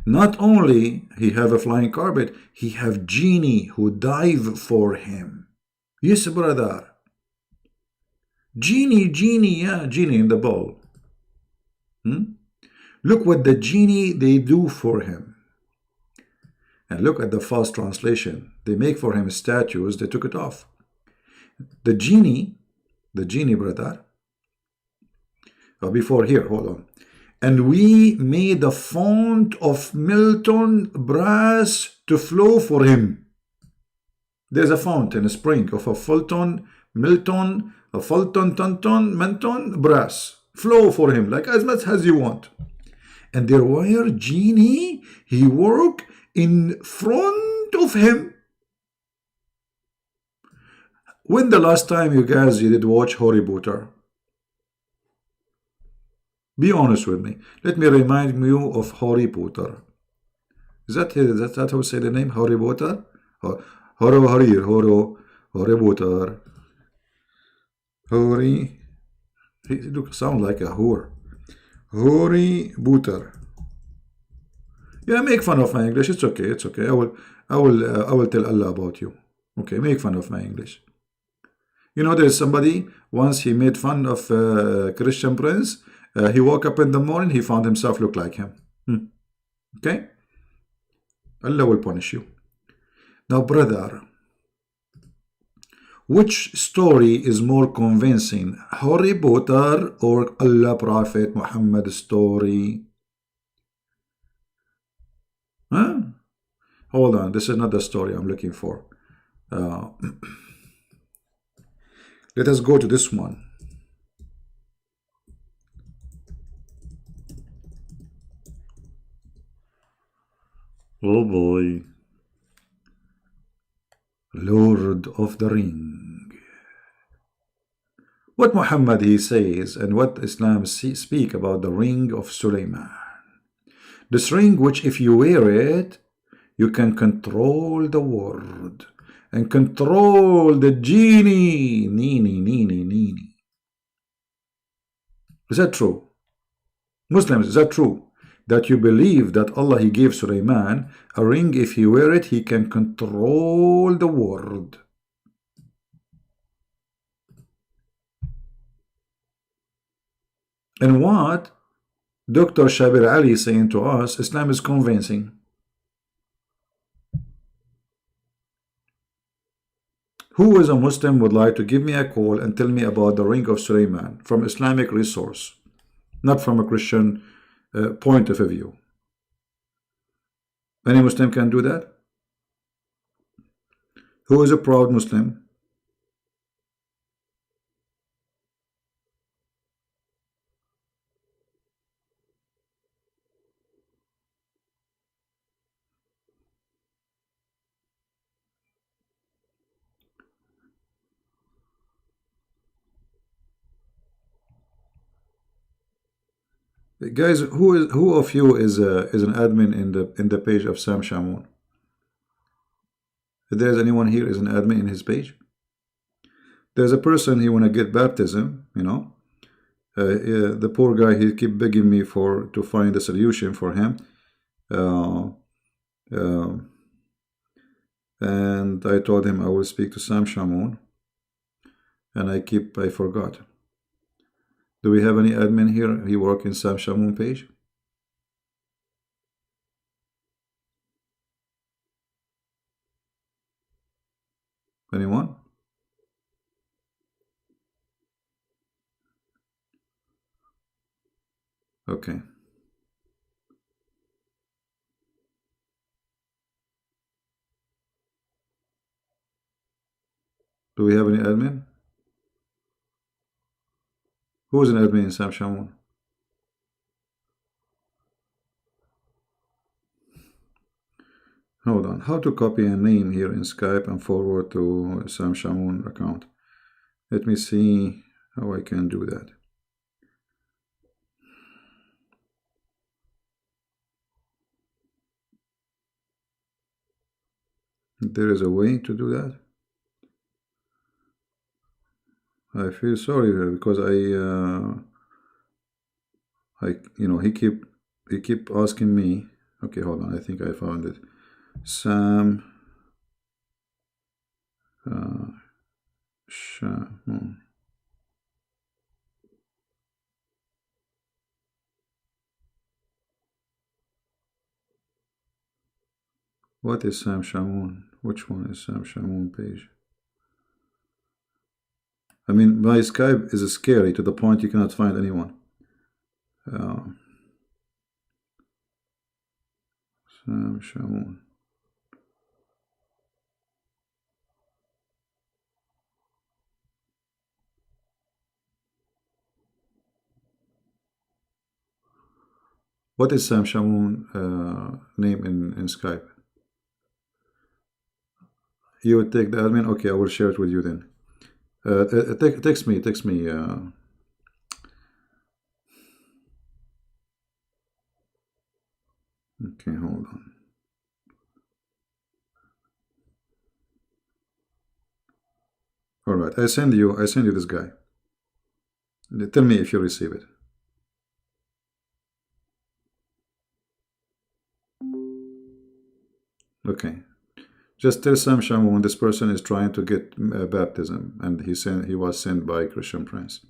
Not only he have a flying carpet, he have genie who dive for him. Yes, brother. Genie, yeah, genie in the bowl. Look what the genie they do for him. And look at the false translation. They make for him statues, they took it off. The genie, brother. Before here, hold on. And we made a font of Milton brass to flow for him. There's a fountain, a spring of a Fulton, Milton, a Fulton, Tonton, Menton, brass. Flow for him, like as much as you want. And there were genie, he work in front of him. When the last time you guys did watch Harry Potter? Be honest with me. Let me remind you of Harry Potter. Is that how you say the name? Harry Potter? Harry Potter. Harry. He sound like a whore. Harry Potter. Yeah, make fun of my English. It's okay. It's okay. I will tell Allah about you. Okay, make fun of my English. There's somebody once he made fun of Christian Prince. He woke up in the morning, he found himself look like him. Okay? Allah will punish you. Now, brother, which story is more convincing? Harry Potter or Allah Prophet Muhammad story? Huh? Hold on, this is not the story I'm looking for. Let us go to this one. Oh boy. Lord of the Ring. What Muhammad he says and what Islam speak about the ring of Sulaiman. This ring which if you wear it, you can control the world and control the genie. Nini. Is that true? Muslims, is that true? That you believe that Allah he gave Sulaiman a ring, if he wear it, he can control the world. And what Dr. Shabir Ali is saying to us, Islam is convincing. Who is a Muslim would like to give me a call and tell me about the ring of Sulaiman from Islamic resource, not from a Christian point of view? Any Muslim can do that? Who is a proud Muslim? Guys, who of you is an admin in the page of Sam Shamoun? If there's anyone here is an admin in his page, there's a person he wanna get baptism. You know, the poor guy, he keep begging me to find a solution for him, uh, uh, and I told him I will speak to Sam Shamoun, and I forgot. Do we have any admin here? He work in Sam Shamoun page? Anyone? Okay. Do we have any admin? Who is an admin in Sam Shamoun? Hold on. How to copy a name here in Skype and forward to Sam Shamoun account? Let me see how I can do that. There is a way to do that. I feel sorry because he keep asking me. Okay, hold on. I think I found it. Sam Shamoun. What is Sam Shamoun? Which one is Sam Shamoun page? I mean, my Skype is scary to the point you cannot find anyone. Sam Shamoun. What is Sam Shamoun name in Skype? You would take the admin? Okay, I will share it with you then. Text me. Okay, hold on. All right, I send you this guy. Tell me if you receive it. Okay. Just tell Sam Shamoun this person is trying to get baptism, and he was sent by Christian Prince.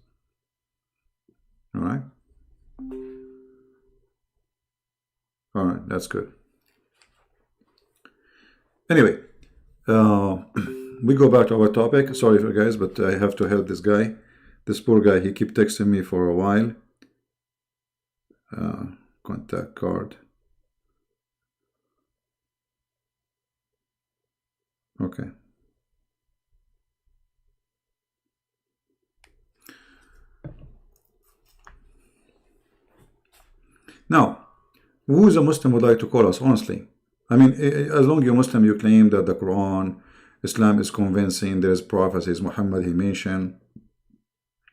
All right. All right, that's good. Anyway, we go back to our topic. Sorry for guys, but I have to help this guy. This poor guy, he keep texting me for a while. Contact card. Okay. Now, who is a Muslim would like to call us, honestly? I mean, as long as you're Muslim, you claim that the Quran, Islam is convincing, there's prophecies, Muhammad, he mentioned.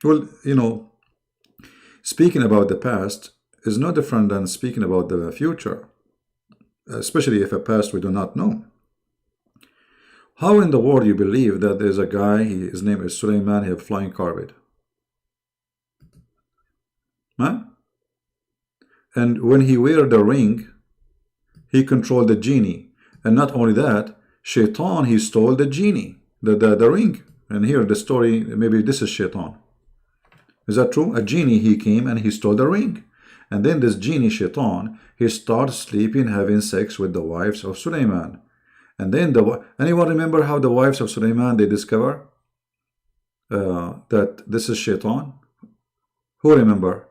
Well, you know, speaking about the past is no different than speaking about the future, especially if a past we do not know. How in the world you believe that there's a guy, his name is Suleiman, he have flying carpet? Huh? And when he wear the ring, he controlled the genie. And not only that, Shaitan, he stole the genie, the ring. And here the story, maybe this is Shaitan. Is that true? A genie, he came and he stole the ring. And then this genie, Shaitan, he starts sleeping, having sex with the wives of Suleiman. And then, anyone remember how the wives of Suleiman, they discover that this is Shaitan? Who remember?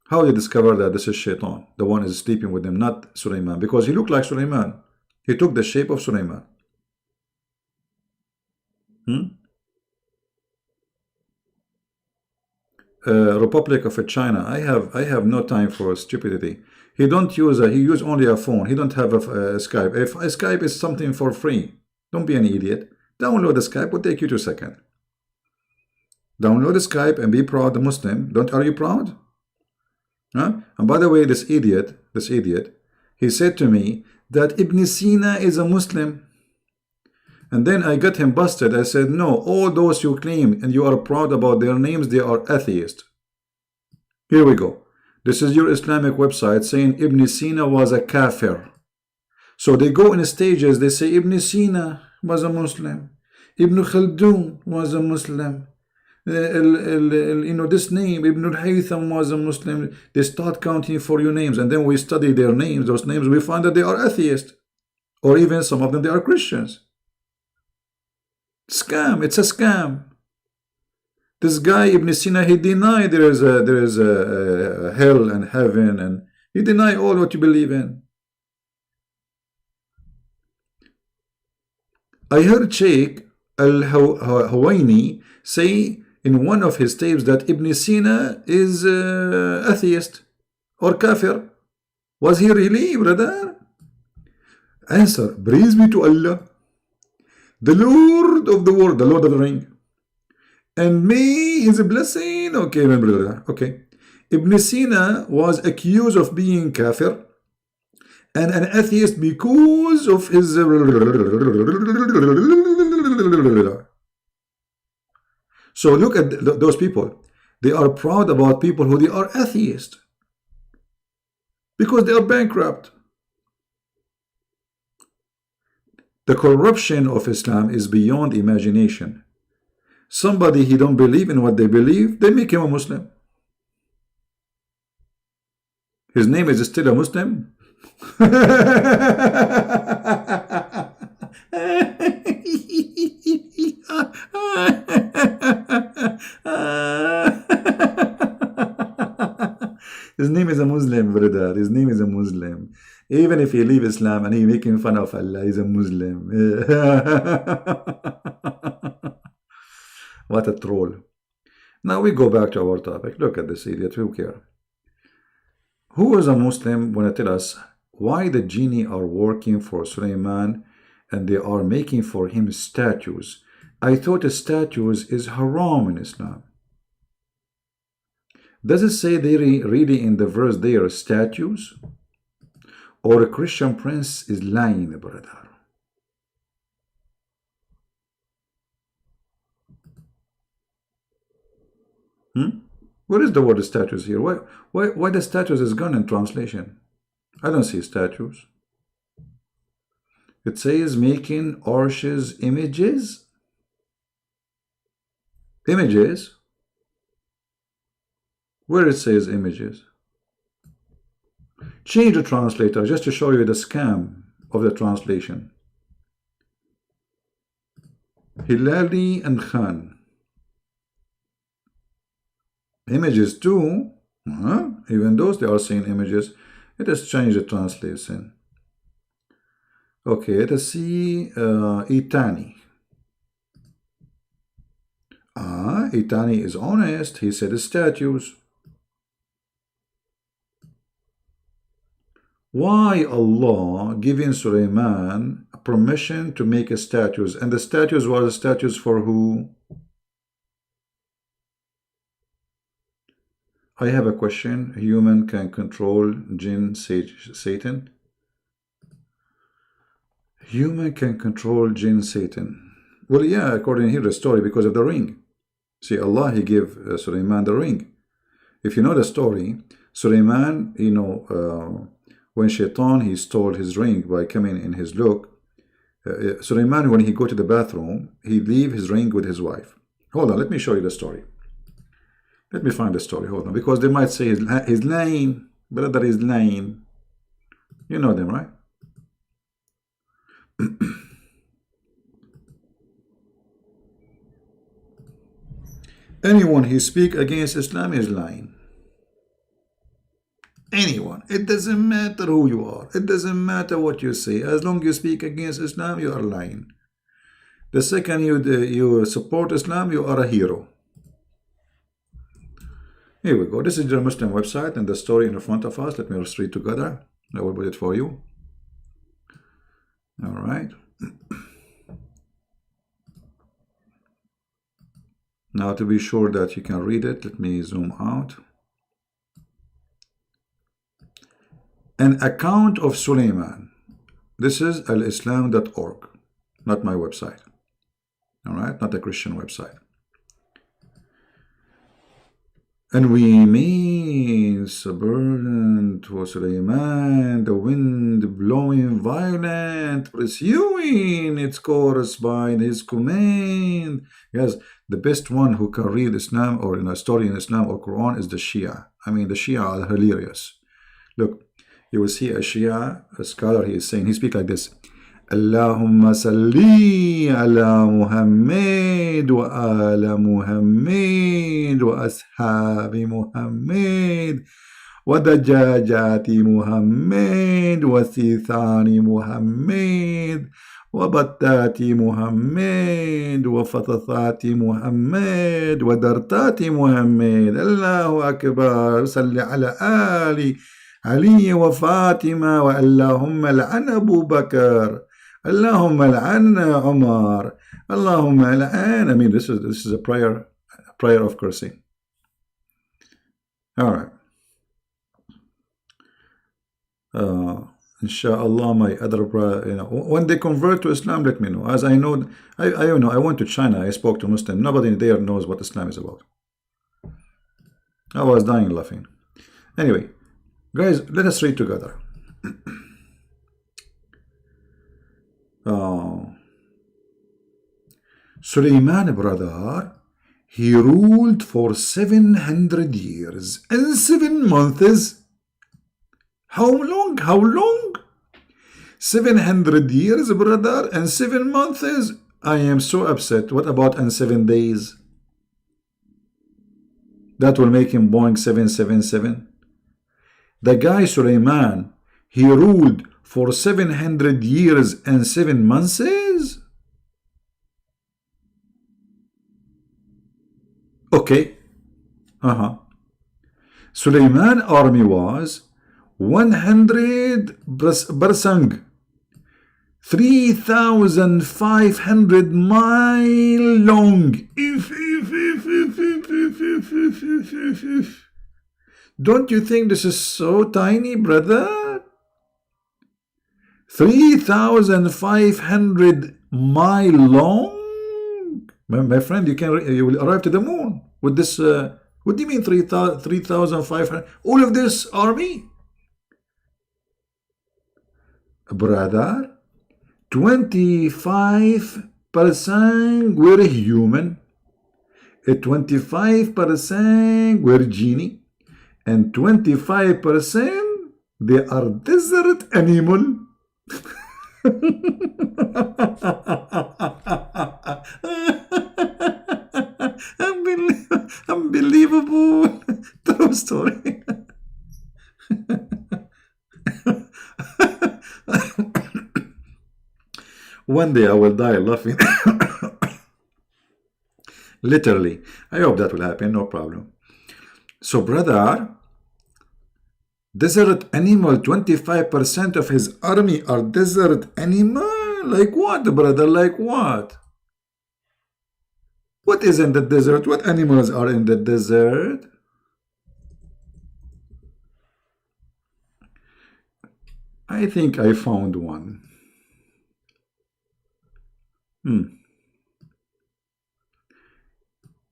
How they discover that this is Shaitan? The one is sleeping with them, not Suleiman. Because he looked like Suleiman. He took the shape of Suleiman. Republic of China. I have no time for stupidity. He use only a phone. He don't have a Skype. If a Skype is something for free, don't be an idiot. Download the Skype. Will take you 2 seconds. Download the Skype and be proud Muslim. Are you proud? Huh? And by the way, this idiot, he said to me that Ibn Sina is a Muslim. And then I got him busted. I said, no, all those you claim and you are proud about their names, they are atheists. Here we go. This is your Islamic website saying Ibn Sina was a kafir. So they go in stages. They say Ibn Sina was a Muslim. Ibn Khaldun was a Muslim. This name, Ibn al-Haytham was a Muslim. They start counting for you names. And then we study their names. Those names, we find that they are atheists. Or even some of them, they are Christians. Scam. It's a scam. This guy Ibn Sina, he denied there is a hell and heaven, and he denied all what you believe in. I heard Sheikh al-Huwaini say in one of his tapes that Ibn Sina is atheist or kafir. Was he really, brother? Answer: praise be to Allah, the Lord of the world, the Lord of the Ring. And may his blessing. Okay, my brother. Okay. Ibn Sina was accused of being kafir and an atheist because of his. So look at those people. They are proud about people who they are atheists because they are bankrupt. The corruption of Islam is beyond imagination. Somebody he don't believe in what they believe, they make him a Muslim. His name is still a Muslim. His name is a Muslim, brother. His name is a Muslim. Even if he leave Islam and he making fun of Allah, he's a Muslim. What a troll. Now we go back to our topic. Look at this idiot. Who care? Who is a Muslim when they tell us why the genie are working for Sulaiman and they are making for him statues? I thought statues is haram in Islam. Does it say they really in the verse they are statues? Or a Christian prince is lying, brother? What is the word statues here? Why the statues is gone in translation? I don't see statues. It says making arches images. Images? Where it says images? Change the translator just to show you the scam of the translation. Hilali and Khan. Images too. Even those they are saying images. Let us change the translation. Okay, let us see Itani. Itani is honest. He said statues. Why Allah giving Sulaiman permission to make statues? And the statues were the statues for who? I have a question. Human can control jinn, Satan? Human can control jinn, Satan. Well, yeah, according here the story, because of the ring. See, Allah, he gave Sulaiman the ring. If you know the story, Sulaiman, when Shaitan, he stole his ring by coming in his look. Sulaiman, when he go to the bathroom, he leave his ring with his wife. Hold on, let me show you the story. Let me find the story. Hold on, because they might say he's lying. Brother is lying. You know them, right? Anyone who speak against Islam is lying. Anyone. It doesn't matter who you are. It doesn't matter what you say. As long as you speak against Islam, you are lying. The second you support Islam, you are a hero. Here we go. This is the Muslim website and the story in front of us. Let me just read together. I will put it for you. All right. Now, to be sure that you can read it, let me zoom out. An account of Suleiman. This is alislam.org, not my website. All right, not a Christian website. And we made subordinate to Suleiman, the wind blowing violent, pursuing its course by his command. Yes, the best one who can read Islam or in a story in Islam or Quran is the Shia. I mean, the Shia are hilarious. Look, you will see a Shia, a scholar, he is saying, he speaks like this. Allahumma salli ala Muhammad wa ala Muhammad wa ashabi Muhammad wa dajajati Muhammad wa sithani Muhammad wa battati Muhammad wa fatathati Muhammad wa dartati Muhammad. Allahu Akbar. Salli ala Ali علي وفاطمة اللهم لعن أبو بكر اللهم لعن عمر اللهم لعن. I mean, this is a prayer of cursing. All right. Inshallah, my other when they convert to Islam, let me know. As I know, I went to China. I spoke to Muslim. Nobody there knows what Islam is about. I was dying laughing. Anyway. Guys, let us read together. Suleiman, brother, he ruled for 700 years and 7 months. How long? How long? 700 years, brother, and 7 months. I am so upset. What about and 7 days? That will make him Boeing 777. The guy Suleiman, he ruled for 700 years and 7 months? Okay. Suleiman army was 100 Barsang, 3,500 mile long. Don't you think this is so tiny, brother? 3,500 mile long? My friend, you will arrive to the moon with this. What do you mean 3,500? All of this army? Brother, 25% were human, 25% were genie, and 25% they are desert animal. Unbelievable. True story. One day I will die laughing. Literally. I hope that will happen, no problem. So, brother, desert animal, 25% of his army are desert animal? Like what, brother? Like what? What is in the desert? What animals are in the desert? I think I found one.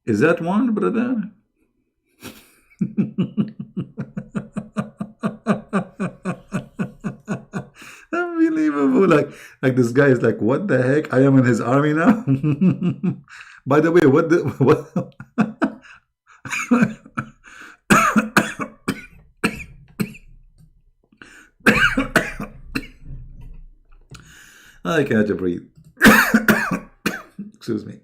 Is that one, brother? Unbelievable. Like this guy is like, what the heck? I am in his army now. By the way, what I can't breathe. Excuse me.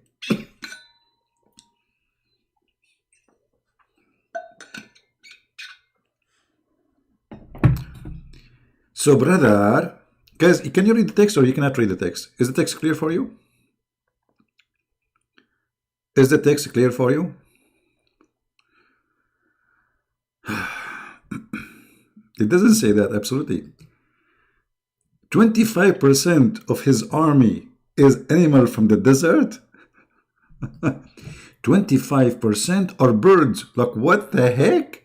So, brother, guys, can you read the text or you cannot read the text? Is the text clear for you? Is the text clear for you? It doesn't say that, absolutely. 25% of his army is animal from the desert. 25% are birds. Like, what the heck?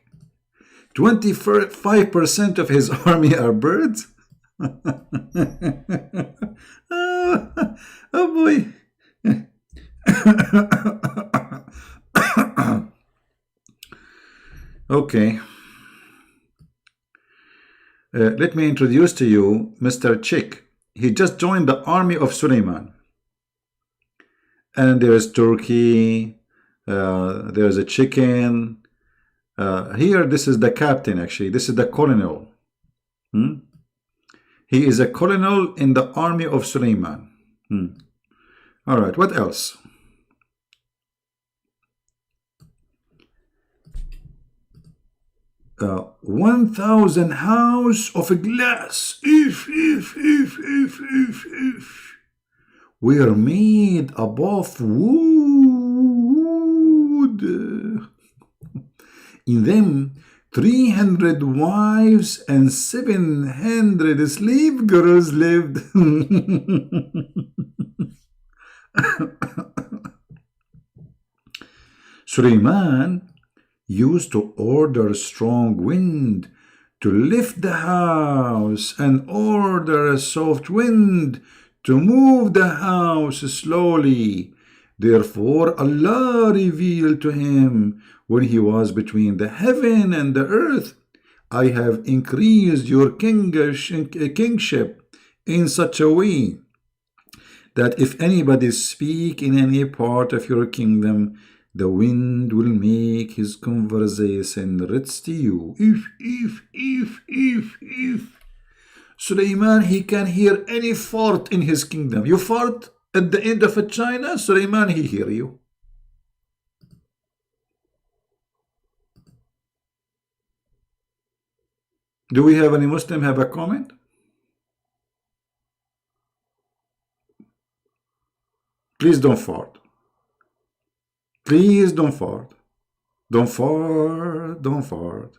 25% of his army are birds? Oh boy. Okay. Let me introduce to you Mr. Chick. He just joined the army of Suleiman. And there's turkey, there's a chicken. Here, this is the captain, actually. This is the colonel. He is a colonel in the army of Suleiman. All right, what else? Uh, 1,000 house of glass. If. Were made above wood. In them, 300 wives and 700 slave girls lived. Suleiman used to order strong wind to lift the house and order a soft wind to move the house slowly. Therefore Allah revealed to him when he was between the heaven and the earth, I have increased your kingship in such a way that if anybody speak in any part of your kingdom, the wind will make his conversation reach to you. If. Suleiman, he can hear any fart in his kingdom. You fart at the end of a China, Suleiman, he hear you. Do we have any Muslim have a comment? Please don't fart. Please don't fart. Don't fart. Don't fart.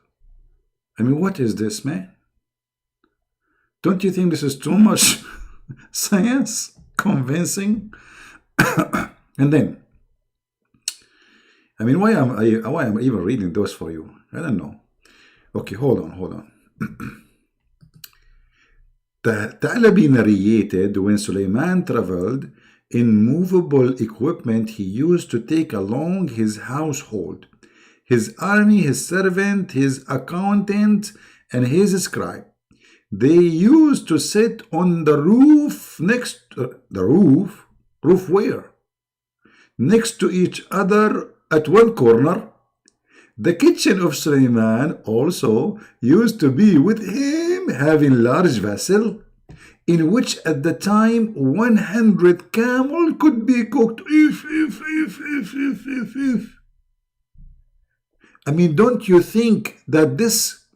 I mean, what is this, man? Don't you think this is too much science? Convincing? And then, I mean, why am I even reading those for you? I don't know. Okay, hold on. The Talabi narrated when Suleiman traveled in movable equipment he used to take along his household, his army, his servant, his accountant, and his scribe. They used to sit on the roof roof where? Next to each other at one corner. The kitchen of Suleiman also used to be with him, having large vessel, in which at the time 100 camel could be cooked. If. I mean, don't you think that this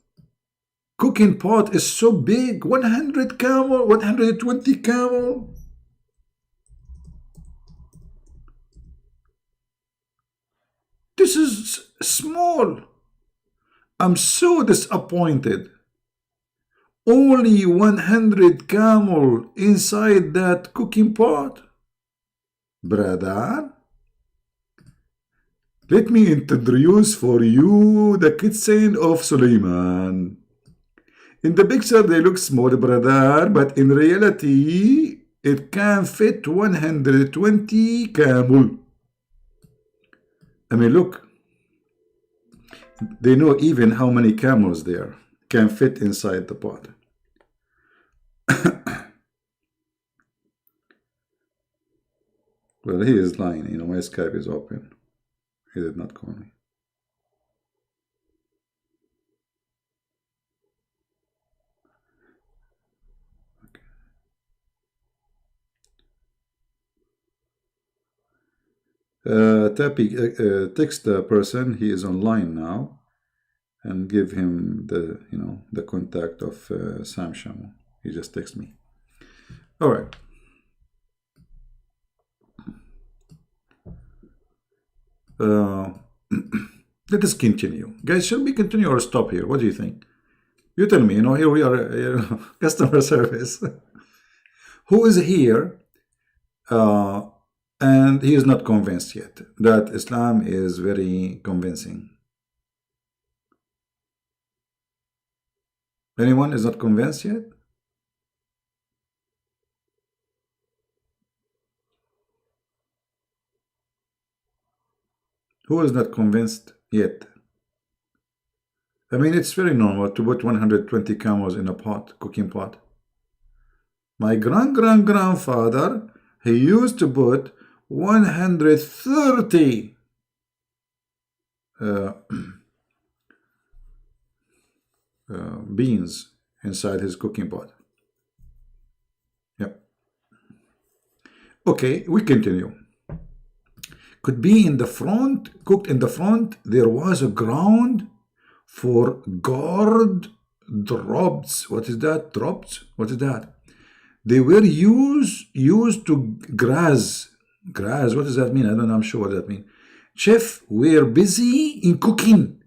cooking pot is so big? 100 camel, 120 camel. This is small. I'm so disappointed. Only 100 camel inside that cooking pot. Brother, let me introduce for you the kitchen of Suleiman. In the picture they look small, brother, but in reality it can fit 120 camel. I mean, look, they know even how many camels there can fit inside the pot. Well, he is lying. You know, my Skype is open. He did not call me. Text the person, he is online now, and give him the contact of Sam Shamo. He just texted me. All right. Let us continue, guys. Should we continue or stop here? What do you think? You tell me. Here we are, customer service. Who is here? And he is not convinced yet that Islam is very convincing. Anyone is not convinced yet? Who is not convinced yet? I mean, it's very normal to put 120 camels in a pot, cooking pot. My grandfather, he used to put 130 uh, beans inside his cooking pot. Yep. Okay, we continue. Could be in the front, cooked in the front. There was a ground for gourd drops. What is that? Drops? What is that? They were used to graze. Graze, what does that mean? I don't know, I'm sure what that means. Chefs were busy in cooking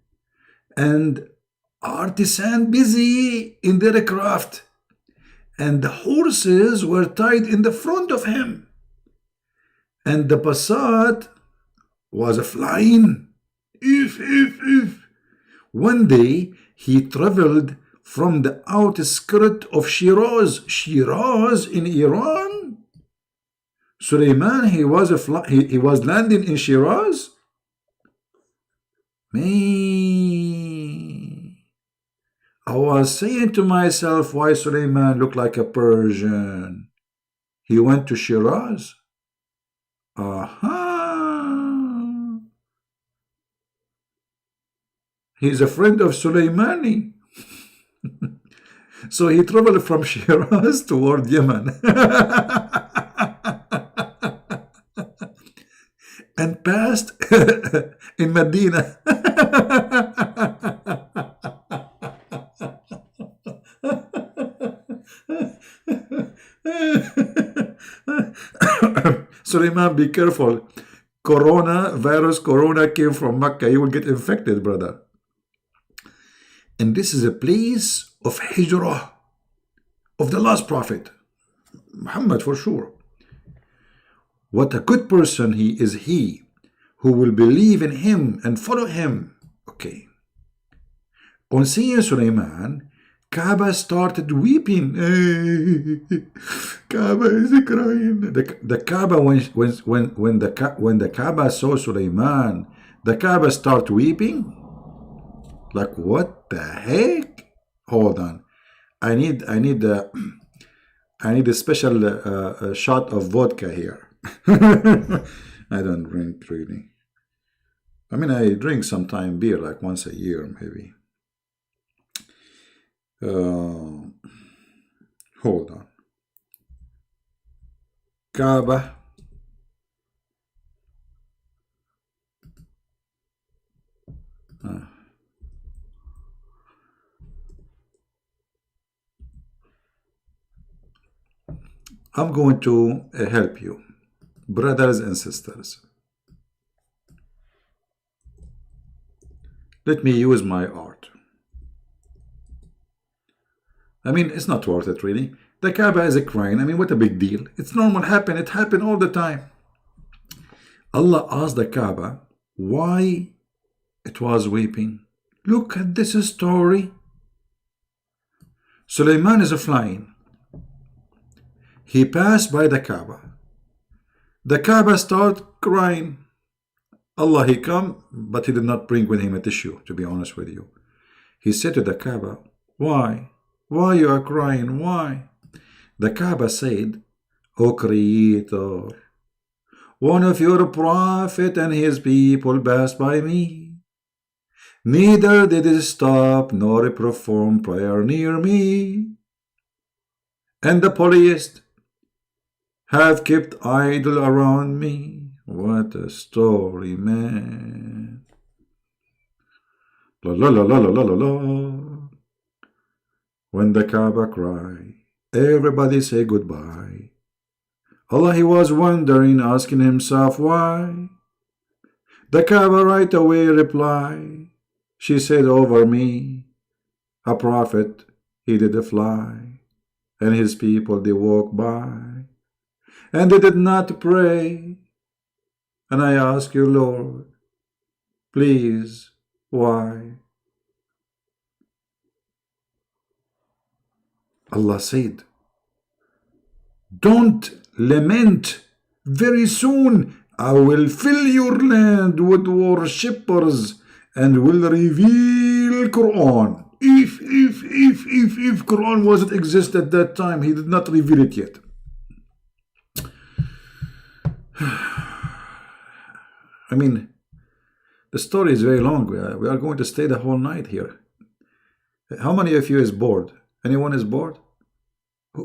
and artisan busy in their craft. And the horses were tied in the front of him. And the Passat was flying. If. One day he traveled from the outskirts of Shiraz. Shiraz in Iran? Suleiman, he was landing in Shiraz? Me. I was saying to myself, why Suleiman looked like a Persian? He went to Shiraz? Aha. He's a friend of Suleimani. So he traveled from Shiraz toward Yemen. And passed in Medina. Suleiman, be careful. Corona came from Mecca. You will get infected, brother. And this is a place of hijrah, of the last prophet, Muhammad for sure. What a good person he is, he who will believe in him and follow him. Okay. On seeing Suleiman, Kaaba started weeping. Kaaba is crying. The Kaaba, when the Kaaba saw Suleiman, the Kaaba started weeping. Like, what the heck? Hold on. I need a special shot of vodka here. I don't drink really. I mean, I drink sometime beer, like once a year maybe. Hold on. Kaaba. I'm going to help you, brothers and sisters. Let me use my art. I mean, it's not worth it, really. The Kaaba is a crying. I mean, what a big deal. It's normal. It happened all the time. Allah asked the Kaaba why it was weeping. Look at this story. Suleiman is flying. He passed by the Kaaba. The Kaaba started crying. Allah, he come, but he did not bring with him a tissue, to be honest with you. He said to the Kaaba, why? Why you are crying? Why? The Kaaba said, O Creator, one of your prophet and his people passed by me. Neither did he stop nor perform prayer near me. And the polytheists have kept idol around me. What a story, man. La la la la la la la la. When the Kaaba cry, everybody say goodbye. Allah, he was wondering, asking himself why. The Kaaba right away reply. She said over me, a prophet, he did fly, and his people they walk by, and they did not pray. And I ask you, Lord, please, why? Allah said, don't lament. Very soon I will fill your land with worshippers and will reveal Quran. If Quran wasn't exist at that time, he did not reveal it yet. I mean, the story is very long. We are going to stay the whole night here. How many of you is bored? Anyone is bored?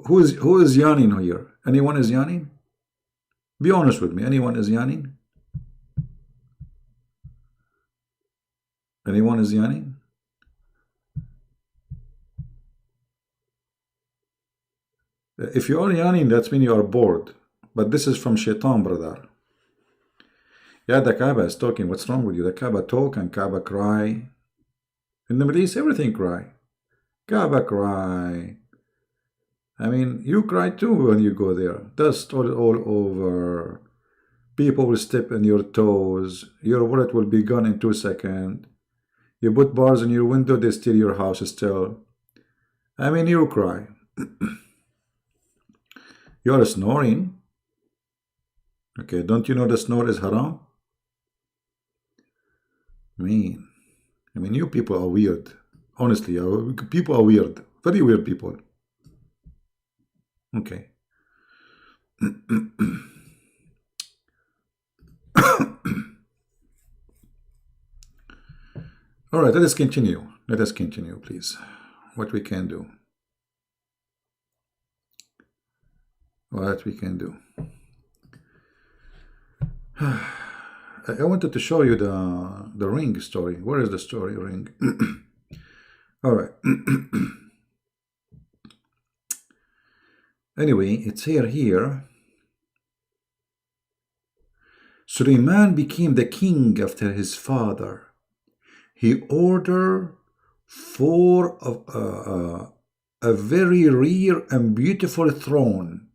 Who is yawning here? Anyone is yawning? Be honest with me. Anyone is yawning? Anyone is yawning? If you are yawning, that means you are bored. But this is from Shaitan, brother. Yeah, the Kaaba is talking. What's wrong with you? The Kaaba talk and Kaaba cry. In the Middle East, everything cry. Kaaba cry. I mean, you cry too when you go there. Dust all over. People will step on your toes. Your wallet will be gone in 2 seconds. You put bars in your window, they steal your house still. I mean, you cry. You're snoring. Okay, don't you know the snore is haram? I mean, you people are weird. Honestly, people are weird. Very weird people. Okay. All right, let us continue. Let us continue, please. What we can do. What we can do. I wanted to show you the ring story. Where is the story ring? All right. Anyway, it's here. Suleiman became the king after his father. He ordered for a very rare and beautiful throne,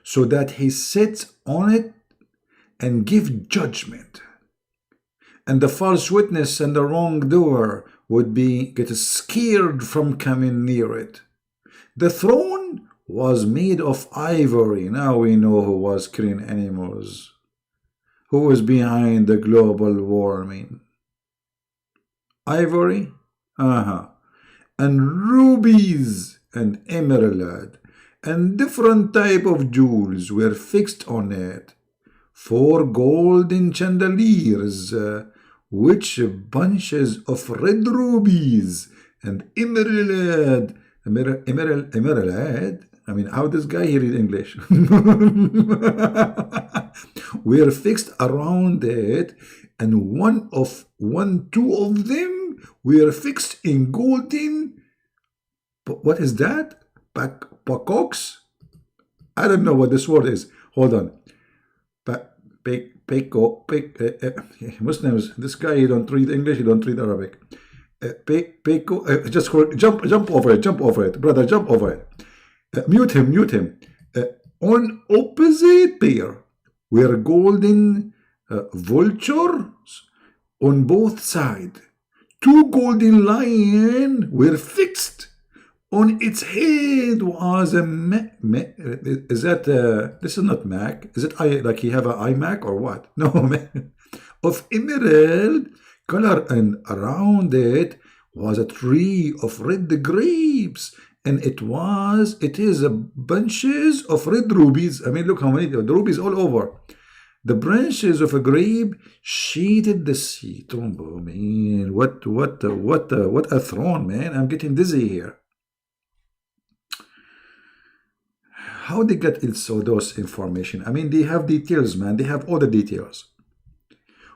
so that he sits on it and give judgment. And the false witness and the wrongdoer would get scared from coming near it. The throne was made of ivory. Now we know who was killing animals. Who was behind the global warming? Ivory? And rubies and emerald and different type of jewels were fixed on it. 4 golden chandeliers, which bunches of red rubies and emerald. I mean, how does guy here read English? Were fixed around it, and two of them were fixed in golden. What is that? Peacocks? I don't know what this word is. Hold on. Muslims, this guy, you don't read English, you don't read Arabic. Just jump over it, brother, jump over it. Mute him. On opposite pair were golden vultures on both sides. 2 golden lions were fixed. On its head was a is that this is not Mac? Is it like he have an iMac or what? No, of emerald color, and around it was a tree of red grapes, and it is bunches of red rubies. I mean, look how many the rubies all over. The branches of a grape shaded the sea. Trumbo, man, what a throne, man! I'm getting dizzy here. How they get also those information? I mean, they have details, man. They have all the details.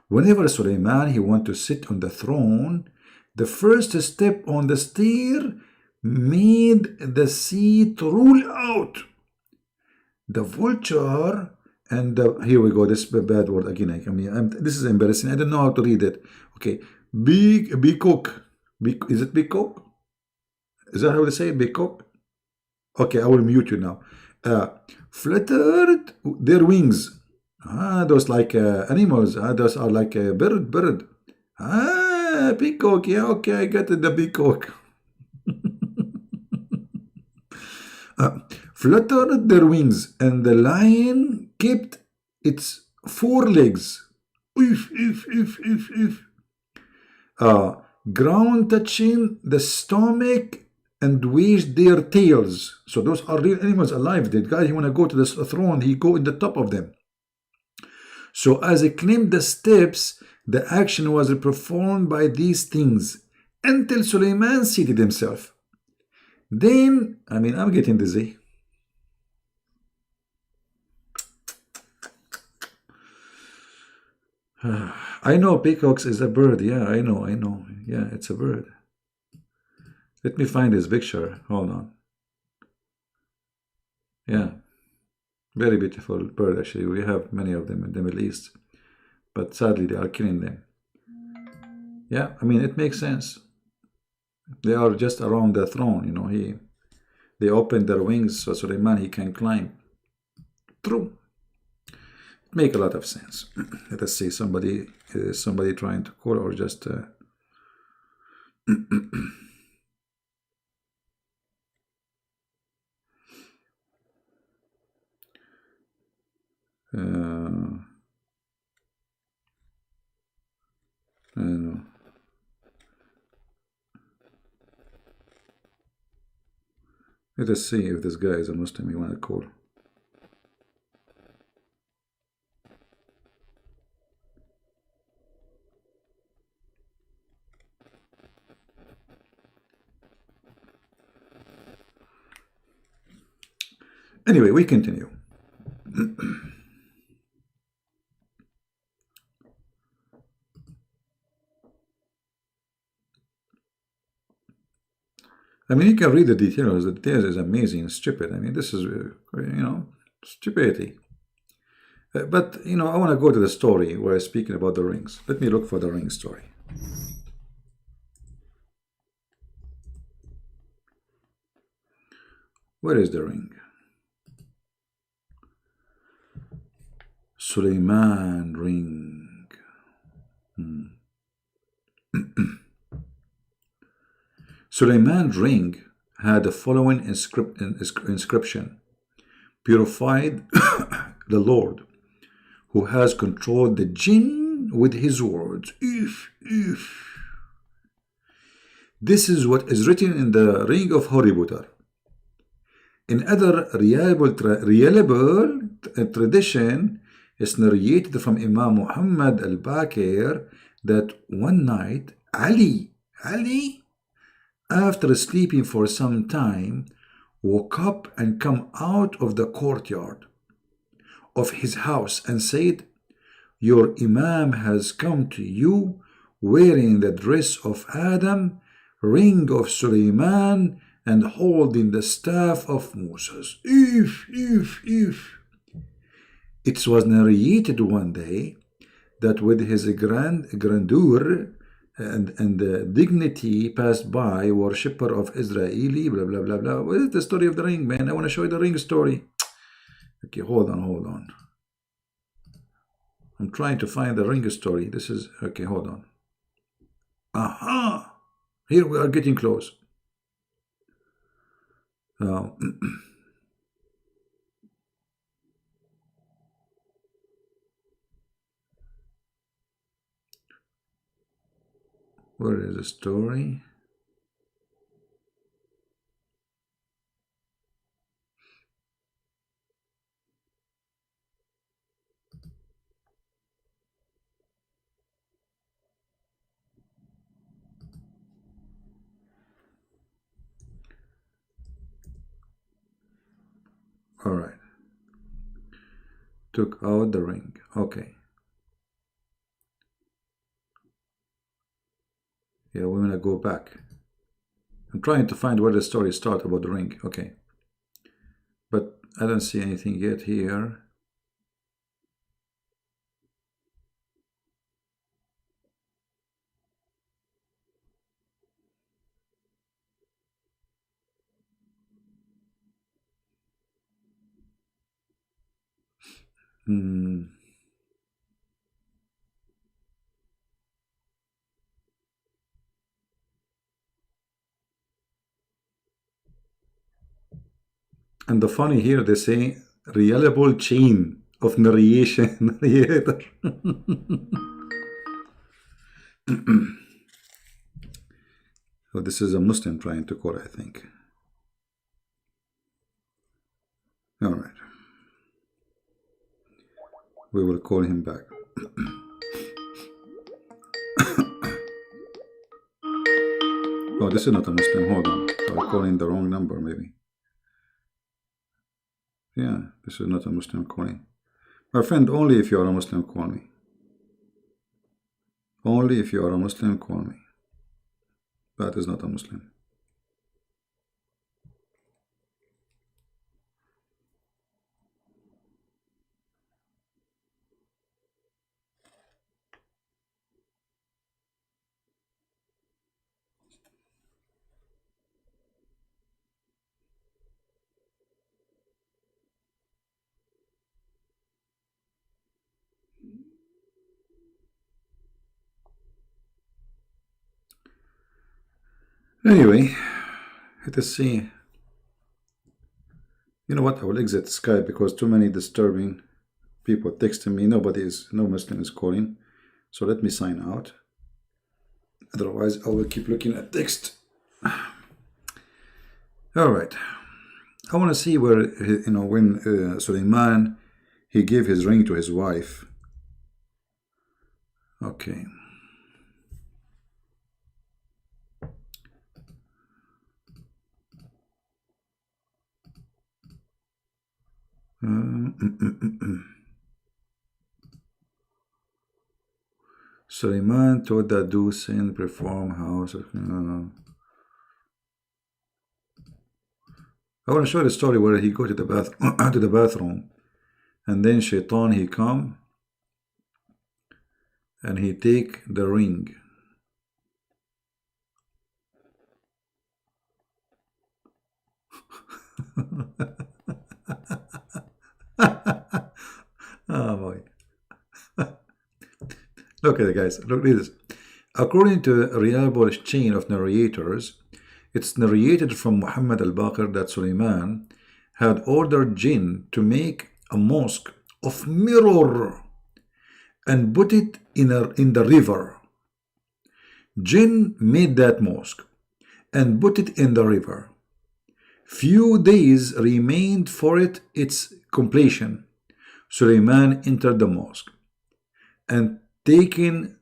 Whenever Suleiman, he want to sit on the throne, the first step on the stair made the sea to roll out. The vulture and here we go. This bad word again. I mean, this is embarrassing. I don't know how to read it. Okay, peacock. Is it peacock? Is that how they say it? Peacock? Okay, I will mute you now. Fluttered their wings. Those like animals. Those are like a bird. Peacock. Yeah, okay, I got it, the peacock. fluttered their wings, and the lion kept its four legs. Oof, oof, oof, oof, oof. Uh, Ground touching the stomach and waged their tails. So those are real animals alive. The guy, he want to go to the throne, he go in the top of them. So as he climbed the steps, the action was performed by these things until Suleiman seated himself. Then, I mean, I'm getting dizzy. I know peacocks is a bird. Yeah, I know. Yeah, it's a bird. Let me find this picture. Hold on. Yeah, very beautiful bird actually. We have many of them in the Middle East, but sadly they are killing them. Yeah, I mean, it makes sense. They are just around the throne, you know. They open their wings so Suleiman he can climb. True. Make a lot of sense. Let us see somebody trying to call or just I don't know. Let us see if this guy is a Muslim you want to call. Anyway, we continue. I mean, you can read the details. The details is amazing and stupid. I mean, this is, stupidity. But, I want to go to the story where I'm speaking about the rings. Let me look for the ring story. Where is the ring? Suleiman ring. Suleiman ring had the following inscription: Purified the Lord, who has controlled the jinn with his words. This is what is written in the ring of Harry Potter. In other reliable tradition, is narrated from Imam Muhammad al-Baqir that one night Ali, after sleeping for some time, woke up and come out of the courtyard of his house and said, "Your Imam has come to you wearing the dress of Adam, ring of Suleiman, and holding the staff of Moses." It was narrated one day that with his grandeur and dignity passed by worshipper of Israeli, blah, blah, blah, blah. What is the story of the ring, man? I want to show you the ring story. Okay, hold on. I'm trying to find the ring story. This is, okay, hold on. Aha! Here we are getting close. Where is the story? All right. Took out the ring. Okay. Yeah, we're gonna go back. I'm trying to find where the story starts about the ring. Okay. But I don't see anything yet here. And the funny here, they say reliable chain of narration. Narrator. So this is a Muslim trying to call, I think. All right. We will call him back. Oh, this is not a Muslim. Hold on. I'm calling the wrong number, maybe. Yeah, this is not a Muslim calling. My friend, only if you are a Muslim, call me. Only if you are a Muslim, call me. That is not a Muslim. Anyway, let us see. You know what? I will exit Skype because too many disturbing people texting me. No Muslim is calling. So let me sign out. Otherwise, I will keep looking at text. All right. I want to see where, when Suleiman, he gave his ring to his wife. Okay. Suleiman told that Dusin perform house. I want to show the story where he go to the to the bathroom, and then Shaitan he come and he take the ring. Oh boy. Look at it, guys. Look at this. According to a reliable chain of narrators, it's narrated from Muhammad al-Baqir that Suleiman had ordered jinn to make a mosque of mirror and put it in the river. Jinn made that mosque and put it in the river. Few days remained for its completion. Suleiman entered the mosque and taking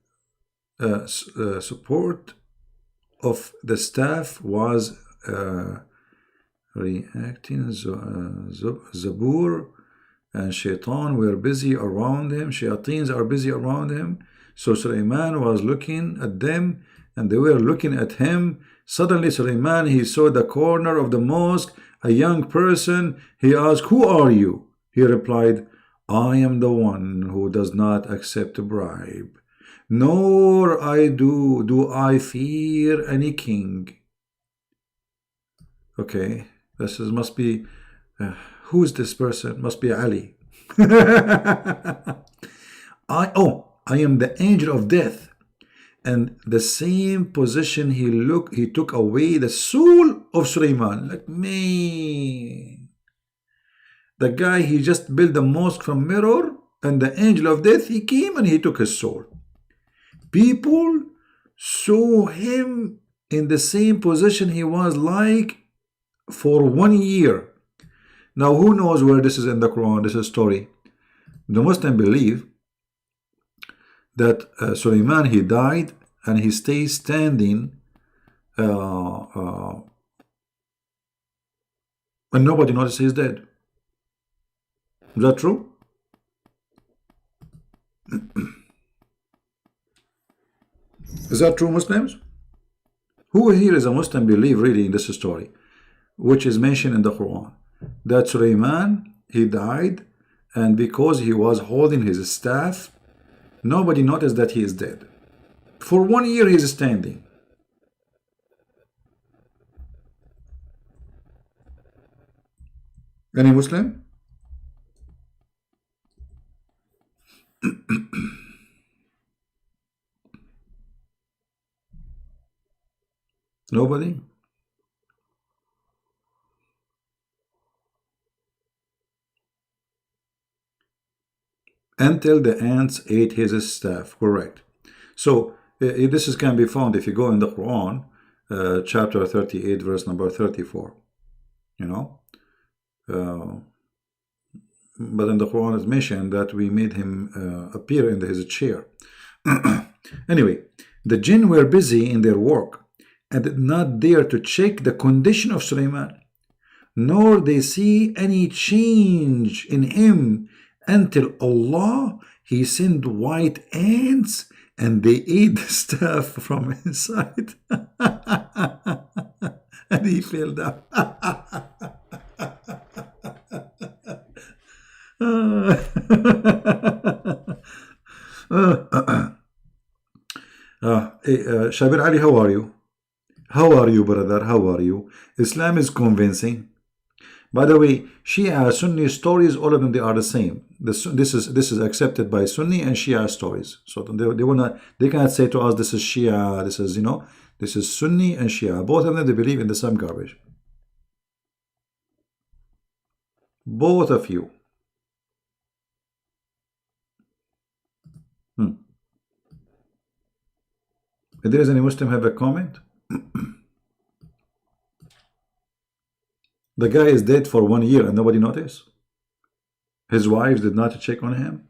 support of the staff was reacting. Zabur and Shaitan were busy around him. Shayateens are busy around him. So Suleiman was looking at them and they were looking at him. Suddenly Suleiman, he saw the corner of the mosque, a young person. He asked, "Who are you?" He replied, "I am the one who does not accept a bribe, nor do I fear any king." Okay, must be, who is this person? Must be Ali. I am the angel of death. And the same position he took away the soul of Suleiman. Like, man, the guy, he just built the mosque from mirror, and the angel of death, he came and he took his soul. People saw him in the same position he was like for 1 year. Now, who knows where this is in the Quran? This is a story. The Muslims believe that Suleiman, he died and he stays standing and nobody noticed he's dead. Is that true? Is that true, Muslims? Who here is a Muslim believe really in this story, which is mentioned in the Quran, that Suleiman, he died, and because he was holding his staff, nobody noticed that he is dead. For 1 year he is standing. Any Muslim? Nobody? until the ants ate his staff. Correct. So this can be found if you go in the Quran, chapter 38, verse number 34. You know, but in the Quran it's mentioned that we made him appear in his chair. Anyway, the jinn were busy in their work and did not dare to check the condition of Sulaiman, nor they see any change in him until Allah, he sent white ants and they ate the staff from inside. And he fell down. Shabir Ali, how are you? How are you, brother? How are you? Islam is convincing. By the way, Shia, Sunni stories, all of them, they are the same. This is accepted by Sunni and Shia stories. So they cannot say to us, this is Shia, this is, this is Sunni and Shia. Both of them, they believe in the same garbage. Both of you. If there is any Muslim have a comment? The guy is dead for 1 year and nobody noticed. His wives did not check on him.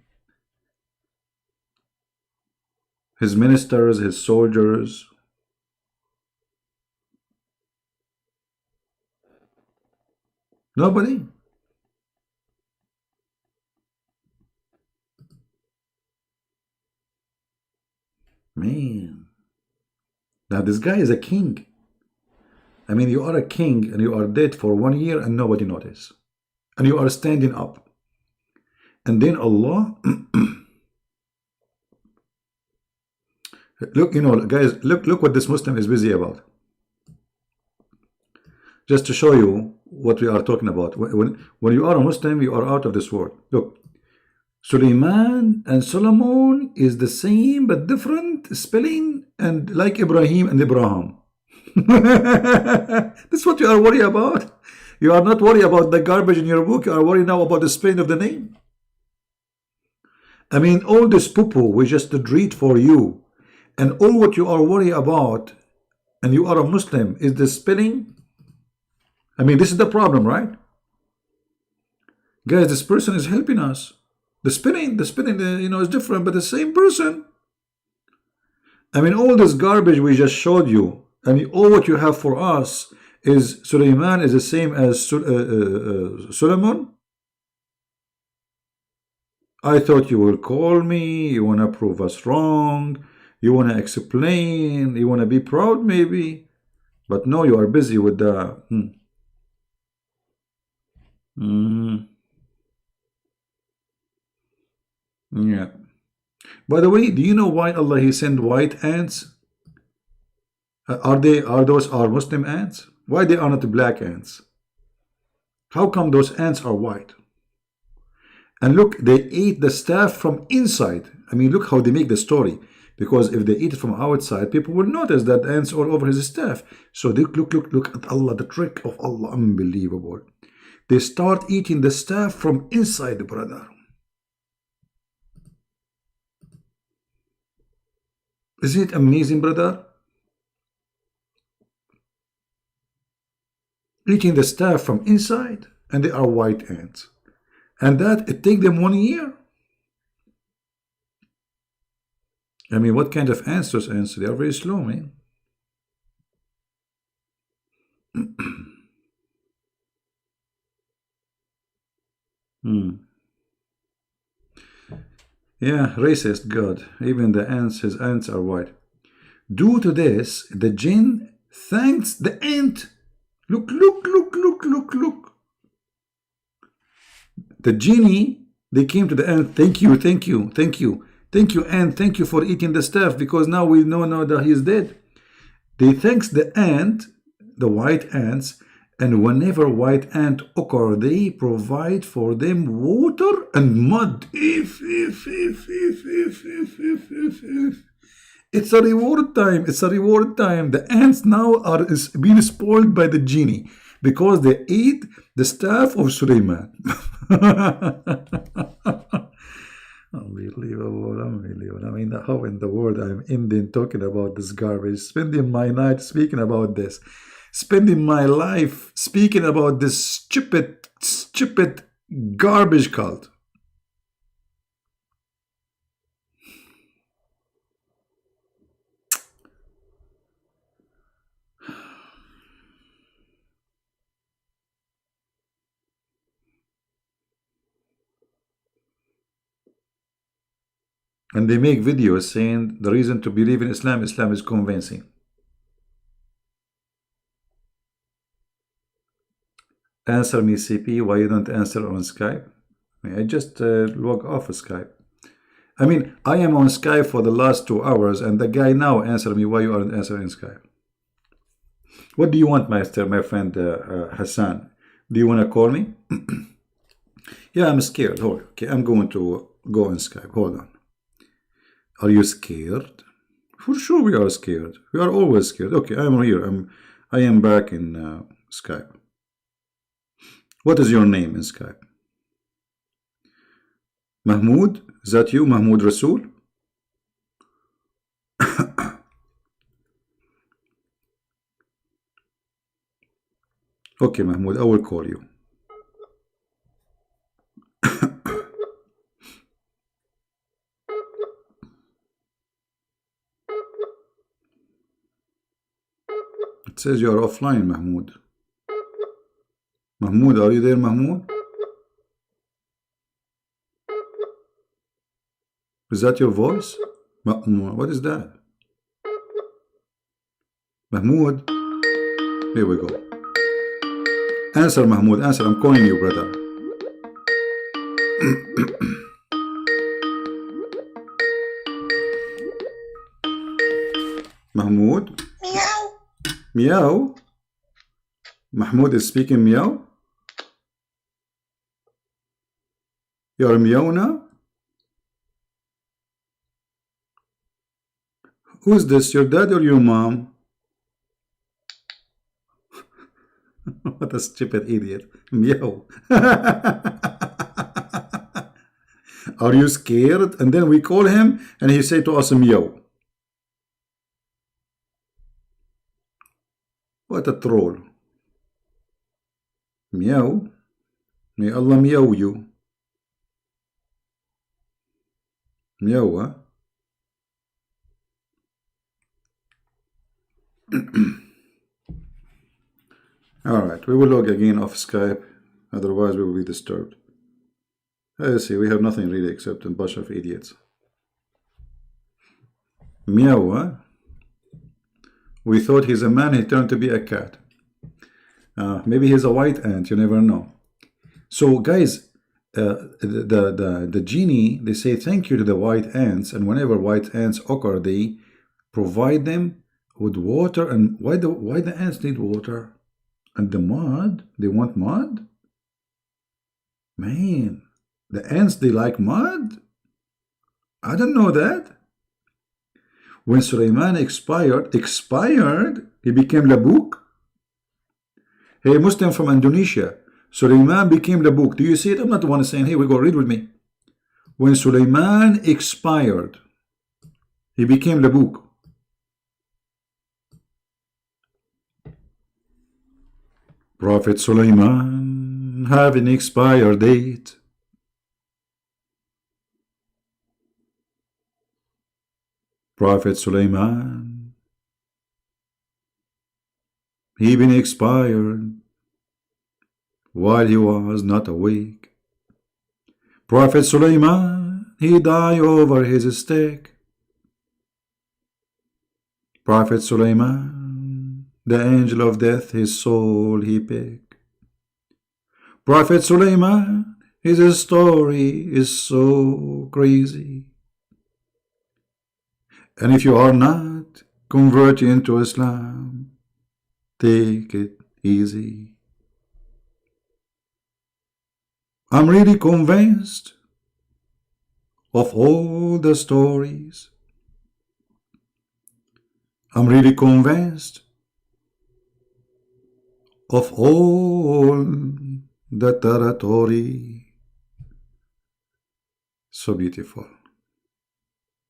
His ministers, his soldiers. Nobody. Man. Now this guy is a king. I mean, you are a king and you are dead for 1 year and nobody noticed. And you are standing up. And then Allah, look, guys, look what this Muslim is busy about. Just to show you what we are talking about. When you are a Muslim, you are out of this world. Look, Suleiman and Solomon is the same but different spelling, and like Ibrahim and Abraham. That's what you are worried about. You are not worried about the garbage in your book. You are worried now about the spelling of the name. I mean, all this poo-poo we just read for you, and all what you are worried about, and you are a Muslim, is the spelling. I mean, this is the problem, right? Guys, this person is helping us. The spelling, is different, but the same person. I mean, all this garbage we just showed you, and all what you have for us is Suleiman is the same as Solomon. I thought you will call me, you want to prove us wrong, you want to explain, you want to be proud maybe. But no, you are busy with the... Yeah. By the way, do you know why Allah He sent white ants? Are those Muslim ants? Why they are not black ants? How come those ants are white? And look, they ate the staff from inside. I mean, look how they make the story. Because if they eat it from outside, people will notice that ants all over his staff. So they look at Allah, the trick of Allah, unbelievable. They start eating the staff from inside, brother. Isn't it amazing, brother? Eating the staff from inside, and they are white ants. And that, it takes them 1 year. I mean, what kind of ants those ants? They are very slow, man. Yeah, racist God. Even the ants, his ants are white. Due to this, the jinn thanks the ant. Look. The genie, they came to the ant. Thank you, ant. Thank you for eating the staff, because now we know now that he is dead. They thanks the ant, the white ants, and whenever white ant occur, they provide for them water and mud. If. It's a reward time. The ants now are being spoiled by the genie because they ate the staff of Sulaiman. Unbelievable, unbelievable. I mean, how in the world I'm Indian talking about this garbage, spending my night speaking about this, spending my life speaking about this stupid, stupid garbage cult. And they make videos saying the reason to believe in Islam, Islam is convincing. Answer me, CP, why you don't answer on Skype? I just log off of Skype. I mean, I am on Skype for the last 2 hours, and the guy now answer me why you aren't answering Skype. What do you want, Master, my friend Hassan? Do you want to call me? Yeah, I'm scared. Hold on. Okay, I'm going to go on Skype. Hold on. Are you scared? For sure we are scared. We are always scared. Okay, I'm here. I am back in Skype. What is your name in Skype? Mahmoud? Is that you, Mahmoud Rasul? Okay, Mahmoud, I will call you. It says you are offline, Mahmoud. Mahmoud, are you there, Mahmoud? Is that your voice? What is that? Mahmoud? Here we go. Answer, Mahmoud, answer. I'm calling you, brother. Mahmoud? Meow. Meow? Mahmoud is speaking meow? You're meow now? Who's this, your dad or your mom? What a stupid idiot. Meow. Are you scared? And then we call him and he say to us meow. What a troll. Meow. May Allah meow you. Meow, huh? Alright, we will log again off Skype, otherwise we will be disturbed. I see, we have nothing really except a bunch of idiots. Meow, huh? We thought he's a man, he turned to be a cat. Maybe he's a white ant, you never know. So guys, the genie, they say thank you to the white ants, and whenever white ants occur, they provide them with water. And why the ants need water? And the mud, they want mud? Man, the ants, they like mud? I don't know that. When Sulaiman expired, he became Labuk. Hey, Muslim from Indonesia, Sulaiman became Labuk. Do you see it? I'm not the one saying, hey, we go, read with me. When Sulaiman expired, he became Labuk. Prophet Sulaiman have an expired date. Prophet Sulaiman, he been expired while he was not awake. Prophet Sulaiman, he died over his stick. Prophet Sulaiman, the angel of death, his soul he picked. Prophet Sulaiman, his story is so crazy. And if you are not converted into Islam, take it easy. I'm really convinced of all the stories. I'm really convinced of all the territory. So beautiful.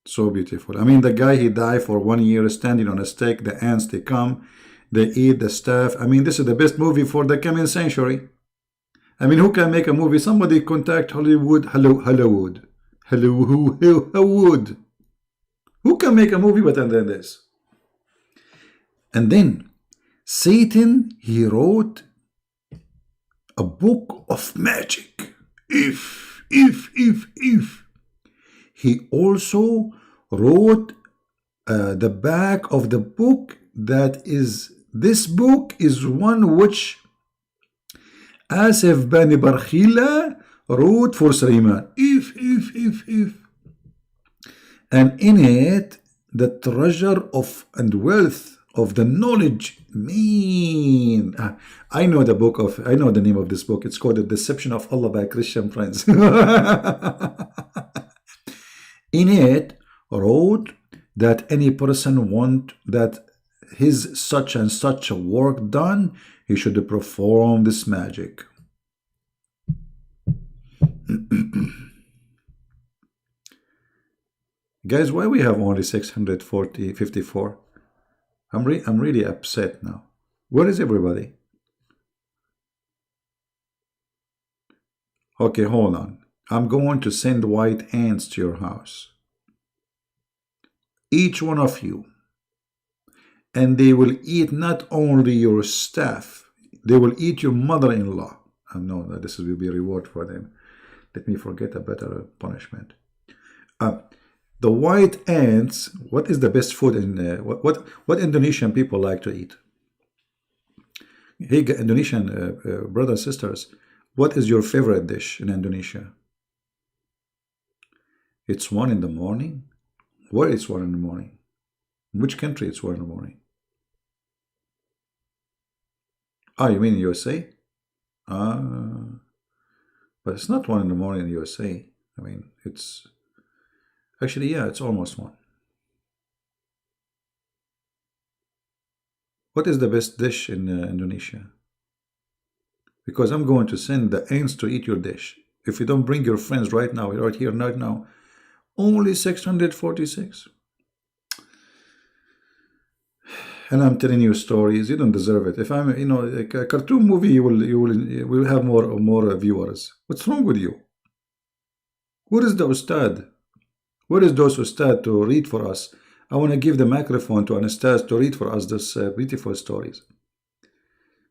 So beautiful. I mean, the guy, he died for 1 year standing on a stake. The ants, they come, they eat the stuff. I mean, this is the best movie for the coming century. I mean, who can make a movie? Somebody contact Hollywood. Hello, Hollywood. Hello, Hollywood. Who can make a movie better than this? And then Satan, he wrote a book of magic. If. He also wrote the back of the book, that is, this book is one which Asif Bani Barkhila wrote for Sulaiman. If. And in it, the treasure of and wealth of the knowledge. I know the name of this book. It's called The Deception of Allah by Christian Prince. In it, wrote that any person want that his such and such a work done, he should perform this magic. Guys, why we have only 654? I'm really upset now. Where is everybody? Okay, hold on. I'm going to send white ants to your house. Each one of you. And they will eat not only your staff, they will eat your mother-in-law. I know that this will be a reward for them. Let me forget a better punishment. The white ants, what is the best food in what Indonesian people like to eat? Hey, Indonesian brothers and sisters, what is your favorite dish in Indonesia? It's 1 in the morning. Where is 1 in the morning? In which country it's 1 in the morning? Ah, you mean USA? But it's not 1 in the morning in USA. I mean, it's actually, yeah, it's almost 1. What is the best dish in Indonesia? Because I'm going to send the ants to eat your dish. If you don't bring your friends right now, right here, right now, only 646. And I'm telling you stories. You don't deserve it. If I'm, like a cartoon movie, you will have more viewers. What's wrong with you? Where is the ustad? Where is those ustad to read for us? I want to give the microphone to an ustad to read for us these beautiful stories.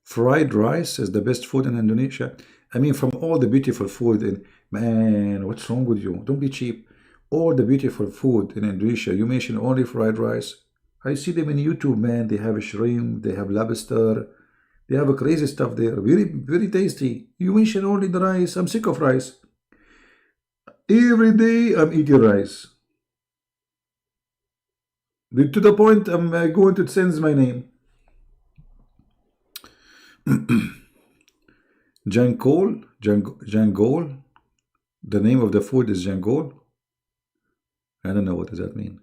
Fried rice is the best food in Indonesia. I mean, from all the beautiful food man, what's wrong with you? Don't be cheap. All the beautiful food in Indonesia, you mention only fried rice. I see them in YouTube, man. They have shrimp, they have lobster, they have crazy stuff there. Very, very tasty. You mention only the rice. I'm sick of rice. Every day I'm eating rice. To the point I'm going to change my name. Jangol. The name of the food is Jangol. I don't know what does that mean.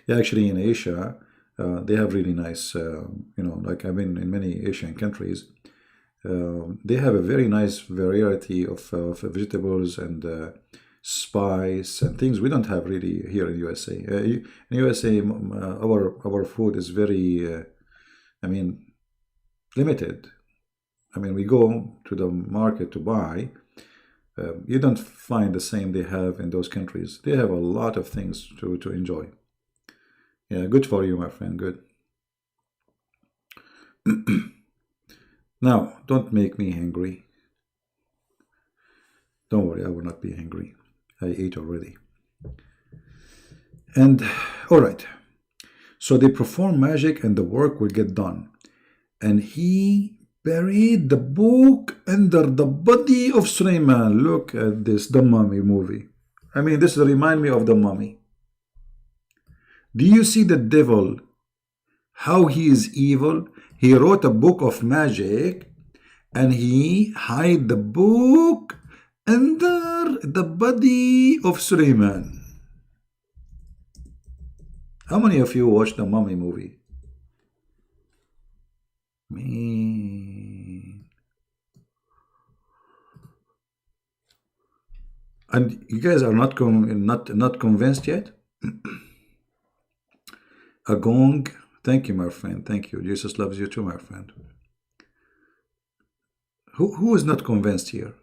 Yeah, actually in Asia, they have really nice, like I've been in many Asian countries. They have a very nice variety of vegetables and spice and things we don't have really here in USA. In USA, our food is very, limited. I mean, we go to the market to buy. You don't find the same they have in those countries. They have a lot of things to enjoy. Yeah, good for you, my friend. Good. Now, don't make me angry. Don't worry, I will not be angry. I ate already. And, all right. So they perform magic and the work will get done. And he buried the book under the body of Sulaiman. Look at this, the Mummy movie. I mean, this reminds me of the Mummy. Do you see the devil? How he is evil? He wrote a book of magic and he hid the book under the body of Sulaiman. How many of you watched the Mummy movie? Man. And you guys are not convinced yet? A gong. Thank you, my friend. Thank you. Jesus loves you too, my friend. Who is not convinced here?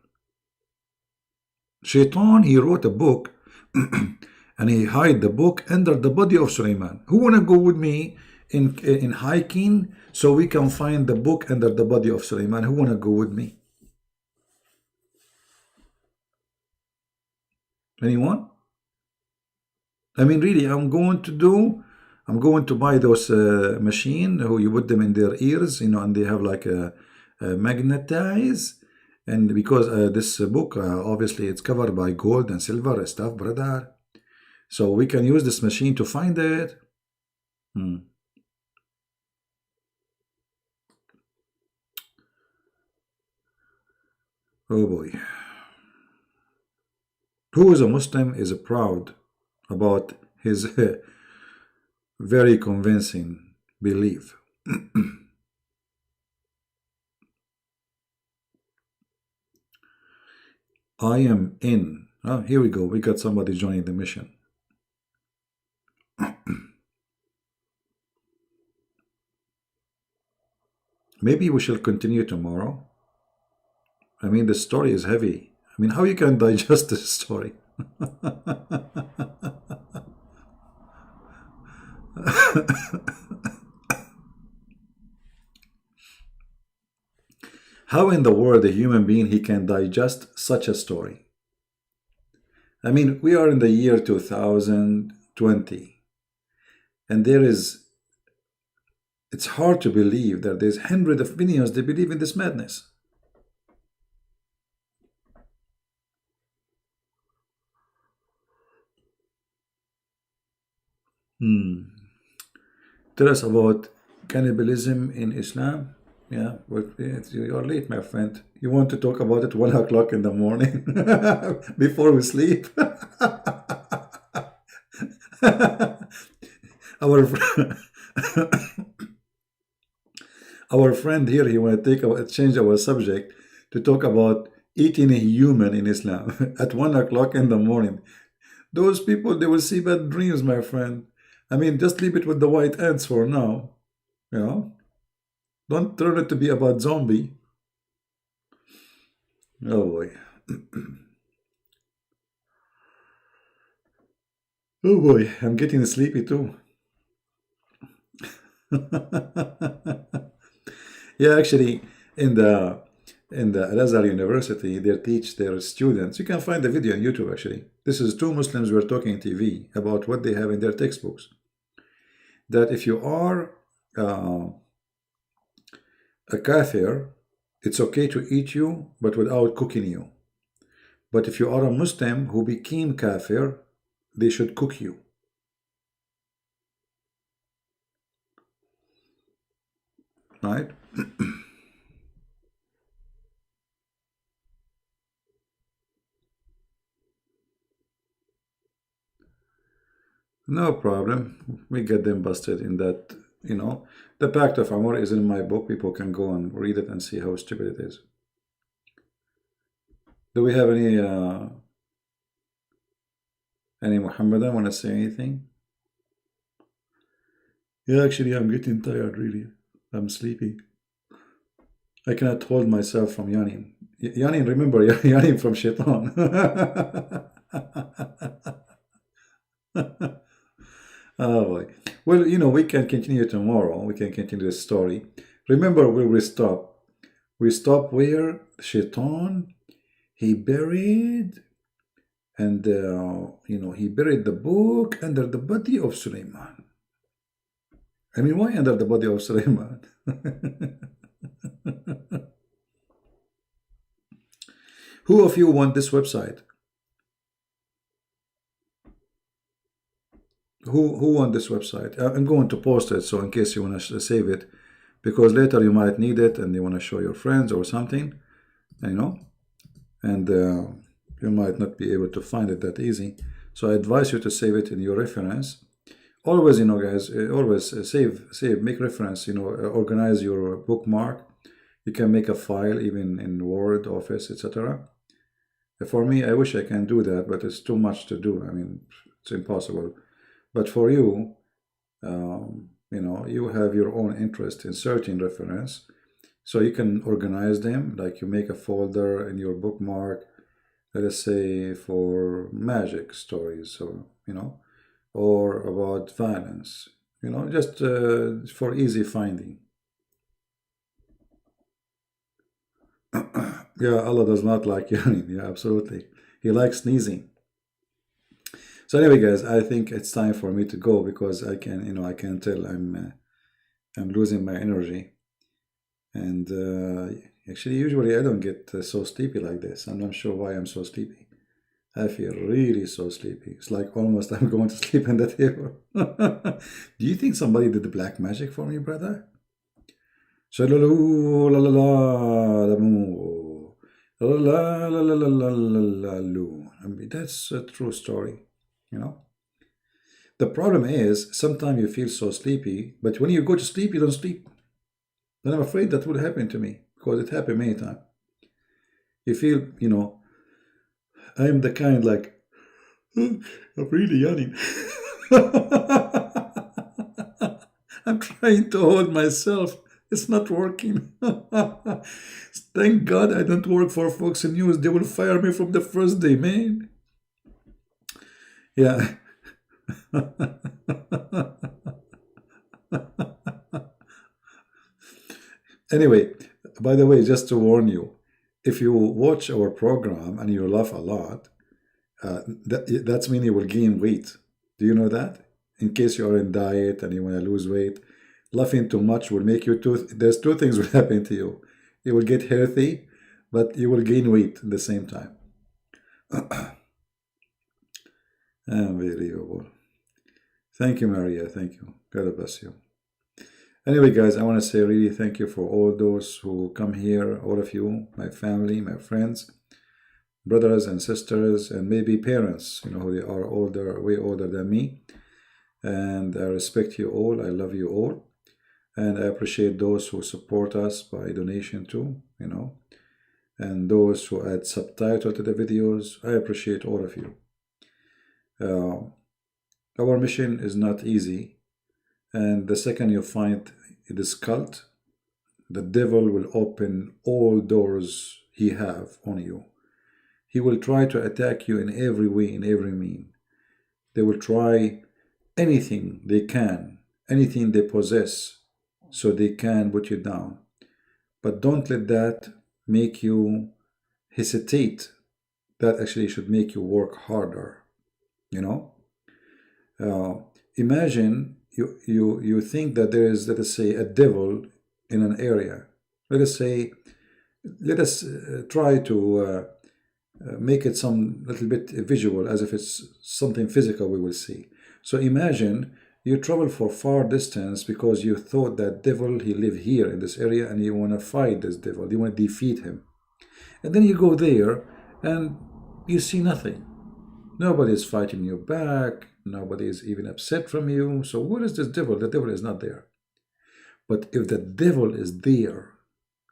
Shaitan, he wrote a book and he hid the book under the body of Sulaiman. Who wanna go with me in hiking so we can find the book under the body of Sulaiman? Who wanna go with me? Anyone? I mean, really, I'm going to buy those machine who you put them in their ears, and they have like a magnetize. And because this book, obviously, it's covered by gold and silver stuff, brother. So we can use this machine to find it. Oh boy. Who is a Muslim is proud about his very convincing belief. I am in. Oh, here we go. We got somebody joining the mission. Maybe we shall continue tomorrow. I mean, the story is heavy. I mean, how you can digest this story? How in the world a human being he can digest such a story? I mean, we are in the year 2020, and it's hard to believe that there's hundreds of millions that believe in this madness. Tell us about cannibalism in Islam. Yeah, but you're late, my friend. You want to talk about it 1 o'clock in the morning before we sleep? our our friend here, he want to change our subject to talk about eating a human in Islam at 1 o'clock in the morning. Those people, they will see bad dreams, my friend. I mean, just leave it with the white ants for now. You know, don't turn it to be about zombie. Oh boy. Oh boy, I'm getting sleepy too. Yeah, actually, in the Al-Azhar University, they teach their students. You can find the video on YouTube. Actually, this is two Muslims were talking TV about what they have in their textbooks. That if you are a kafir, it's okay to eat you, but without cooking you. But if you are a Muslim who became kafir, they should cook you. Right? No problem. We get them busted in that, The Pact of Amr is in my book. People can go and read it and see how stupid it is. Do we have any Muhammadan want to say anything? Yeah, actually, I'm getting tired, really. I'm sleepy. I cannot hold myself from yawning. Yawning, remember, yawning from shaitan. Oh boy. Well, we can continue tomorrow. We can continue the story. Remember where we stop. We stop where Shaitan, he buried, and he buried the book under the body of Sulaiman. I mean, why under the body of Sulaiman? Who of you want this website? Who want this website? I'm going to post it, so in case you want to save it, because later you might need it and you want to show your friends or something, and you might not be able to find it that easy. So I advise you to save it in your reference. Always, guys, always save, make reference, organize your bookmark. You can make a file even in Word, Office, etc. For me, I wish I can do that, but it's too much to do. I mean, it's impossible. But for you, you have your own interest in certain reference, so you can organize them. Like you make a folder in your bookmark, let us say for magic stories, or about violence. Just for easy finding. Yeah, Allah does not like yawning. Yeah, absolutely. He likes sneezing. So anyway, guys, I think it's time for me to go because I can tell I'm losing my energy. And actually, usually I don't get so sleepy like this. I'm not sure why I'm so sleepy. I feel really so sleepy. It's like almost I'm going to sleep on the table. Do you think somebody did the black magic for me, brother? Shalaloo, la la la, la moo. La la la la la la la la loo. I mean, that's a true story, you know. The problem is sometimes you feel so sleepy, but when you go to sleep, you don't sleep. And I'm afraid that will happen to me because it happened many times. You feel, I'm the kind like, I'm really yawning. I'm trying to hold myself. It's not working. Thank God I don't work for Fox News. They will fire me from the first day, man. Yeah. Anyway, by the way, just to warn you, if you watch our program and you laugh a lot, that's mean you will gain weight. Do you know that? In case you are in diet and you want to lose weight, laughing too much will make you there's two things will happen to you. You will get healthy, but you will gain weight at the same time. Unbelievable. Thank you, Maria. Thank you. God bless you. Anyway, guys, I want to say really thank you for all those who come here, all of you, my family, my friends, brothers and sisters, and maybe parents, they are older, way older than me. And I respect you all. I love you all. And I appreciate those who support us by donation too, and those who add subtitle to the videos. I appreciate all of you. Our mission is not easy. And the second you find this cult, the devil will open all doors he have on you. He will try to attack you in every way, in every mean. They will try anything they can, anything they possess, so they can put you down. But don't let that make you hesitate. That actually should make you work harder, you know? Imagine you think that there is, let us say, a devil in an area. Let us try to make it some little bit visual, as if it's something physical we will see. So imagine you travel for far distance because you thought that devil, he lived here in this area, and you want to fight this devil, you want to defeat him. And then you go there and you see nothing. Nobody is fighting you back. Nobody is even upset from you. So where is this devil? The devil is not there. But if the devil is there,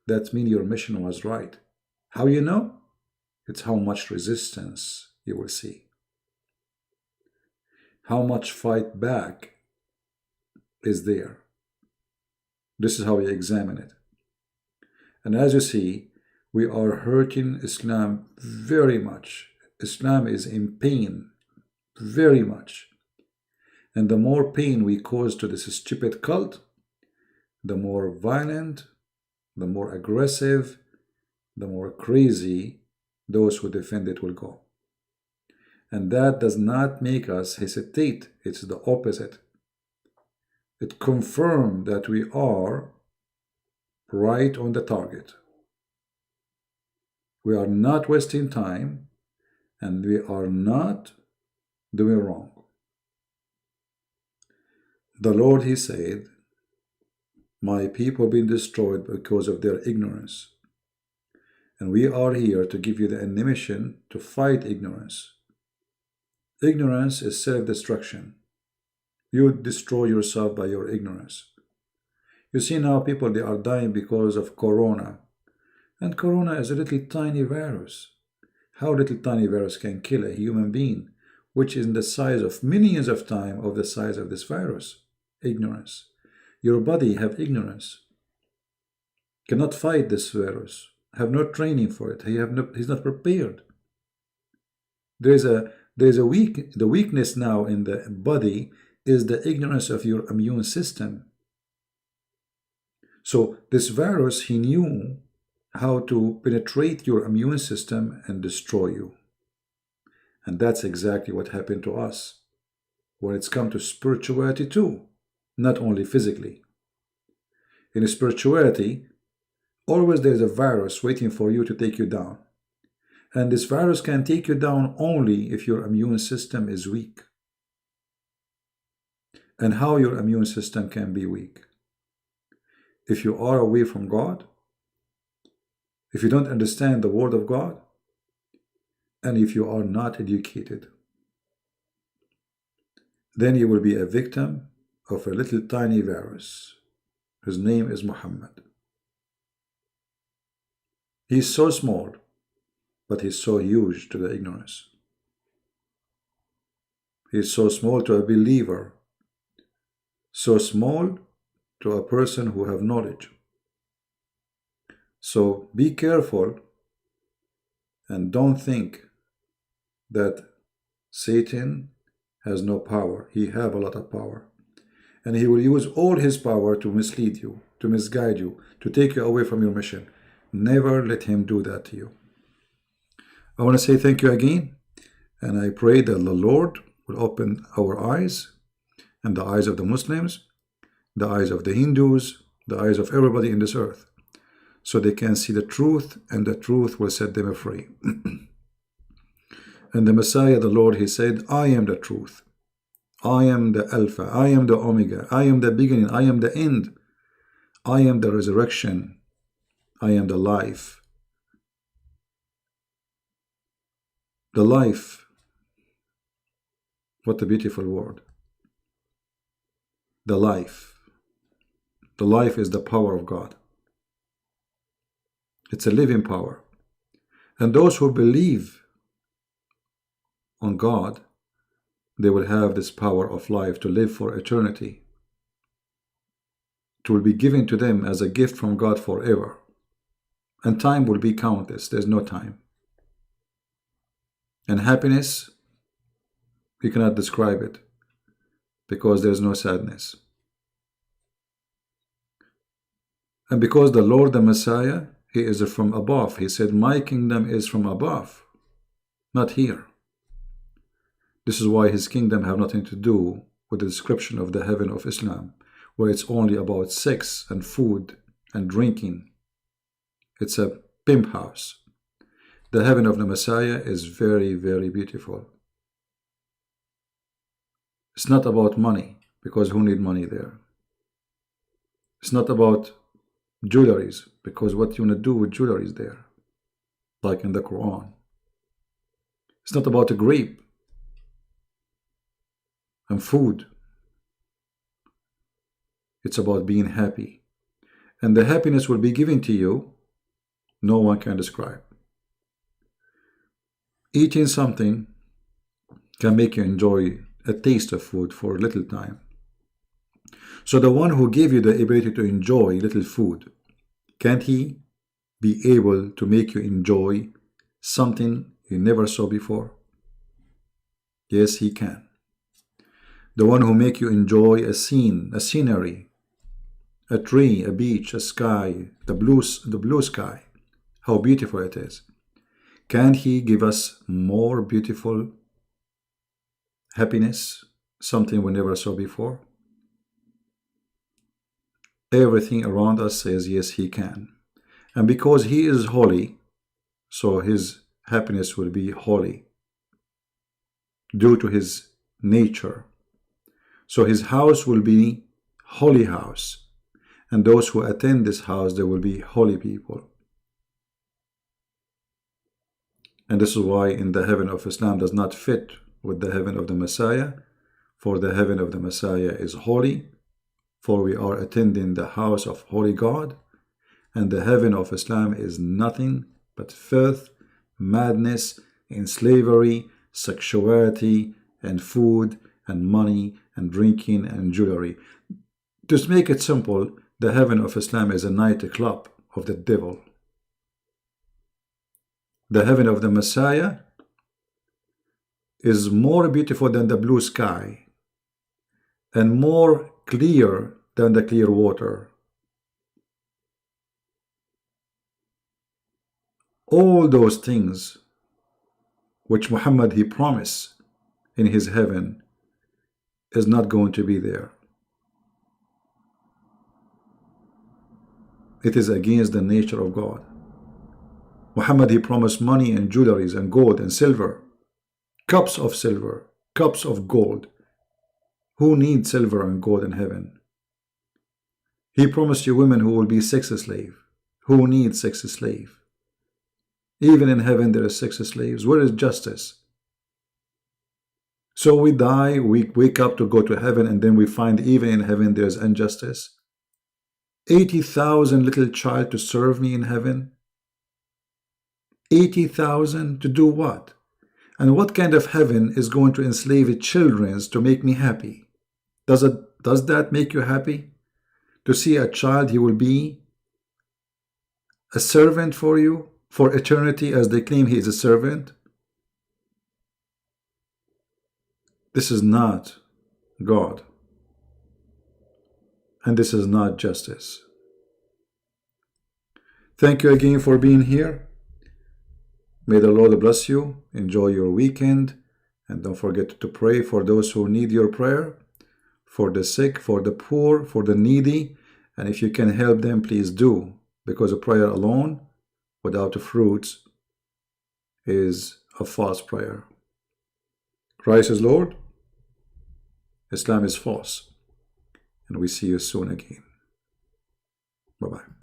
that means your mission was right. How you know? It's how much resistance you will see. How much fight back is there. This is how we examine it. And as you see, we are hurting Islam very much. Islam is in pain very much. And the more pain we cause to this stupid cult, the more violent, the more aggressive, the more crazy those who defend it will go. And that does not make us hesitate. It's the opposite. It confirms that we are right on the target. We are not wasting time, and we are not doing wrong. The Lord, he said, my people have been destroyed because of their ignorance. And we are here to give you the mission to fight ignorance. Ignorance is self-destruction. You destroy yourself by your ignorance. You see now people, they are dying because of corona. And corona is a little tiny virus. How little tiny virus can kill a human being, which is in the size of millions of times of the size of this virus? Ignorance. Your body have ignorance. Cannot fight this virus. Have no training for it. He's not prepared. The weakness now in the body is the ignorance of your immune system. So this virus, he knew how to penetrate your immune system and destroy you. And that's exactly what happened to us when it's come to spirituality too, not only physically. In spirituality, always there's a virus waiting for you to take you down. And this virus can take you down only if your immune system is weak. And how your immune system can be weak? If you are away from God, if you don't understand the Word of God, and if you are not educated, then you will be a victim of a little tiny virus. His name is Muhammad. He's so small, but he's so huge to the ignorance. He's so small to a believer, so small to a person who have knowledge. So be careful and don't think that Satan has no power. He have a lot of power. And he will use all his power to mislead you, to misguide you, to take you away from your mission. Never let him do that to you. I want to say thank you again. And I pray that the Lord will open our eyes and the eyes of the Muslims, the eyes of the Hindus, the eyes of everybody in this earth, so they can see the truth, and the truth will set them free. And the Messiah, the Lord, he said, I am the truth. I am the Alpha. I am the Omega. I am the beginning. I am the end. I am the resurrection. I am the life. The life. What a beautiful word. The life. The life is the power of God. It's a living power. And those who believe on God, they will have this power of life to live for eternity. It will be given to them as a gift from God forever. And time will be countless. There's no time. And happiness, we cannot describe it because there's no sadness. And because the Lord, the Messiah, he is from above. He said, my kingdom is from above, not here. This is why his kingdom have nothing to do with the description of the heaven of Islam, where it's only about sex and food and drinking. It's a pimp house. The heaven of the Messiah is very, very beautiful. It's not about money, because who need money there? It's not about jewelries, because what you want to do with jewelry is there, like in the Quran. It's not about a grape and food. It's about being happy. And the happiness will be given to you, no one can describe. Eating something can make you enjoy a taste of food for a little time. So the one who gave you the ability to enjoy little food, can't he be able to make you enjoy something you never saw before? Yes, he can. The one who make you enjoy a scene, a scenery, a tree, a beach, a sky, the blue sky, how beautiful it is. Can't he give us more beautiful happiness, something we never saw before? Everything around us says yes, he can. And because he is holy, so his happiness will be holy due to his nature. So his house will be holy house. And those who attend this house, they will be holy people. And this is why in the heaven of Islam does not fit with the heaven of the Messiah. For the heaven of the Messiah is holy. For we are attending the house of holy God. And the heaven of Islam is nothing but filth, madness, in slavery, sexuality, and food, and money, and drinking, and jewelry. To make it simple, the heaven of Islam is a nightclub of the devil. The heaven of the Messiah is more beautiful than the blue sky and more clear than the clear water. All those things which Muhammad he promised in his heaven is not going to be there. It is against the nature of God. Muhammad he promised money and jewelries and gold and silver, cups of silver, cups of gold. Who needs silver and gold in heaven? He promised you women who will be sex slave. Who needs sex slave? Even in heaven there are sex slaves. Where is justice? So we die, we wake up to go to heaven, and then we find even in heaven there's injustice. 80,000 little child to serve me in heaven? 80,000 to do what? And what kind of heaven is going to enslave children to make me happy? Does that make you happy? To see a child, he will be a servant for you for eternity, as they claim he is a servant? This is not God. And this is not justice. Thank you again for being here. May the Lord bless you. Enjoy your weekend. And don't forget to pray for those who need your prayer, for the sick, for the poor, for the needy. And if you can help them, please do. Because a prayer alone, without fruits, is a false prayer. Christ is Lord. Islam is false. And we see you soon again. Bye-bye.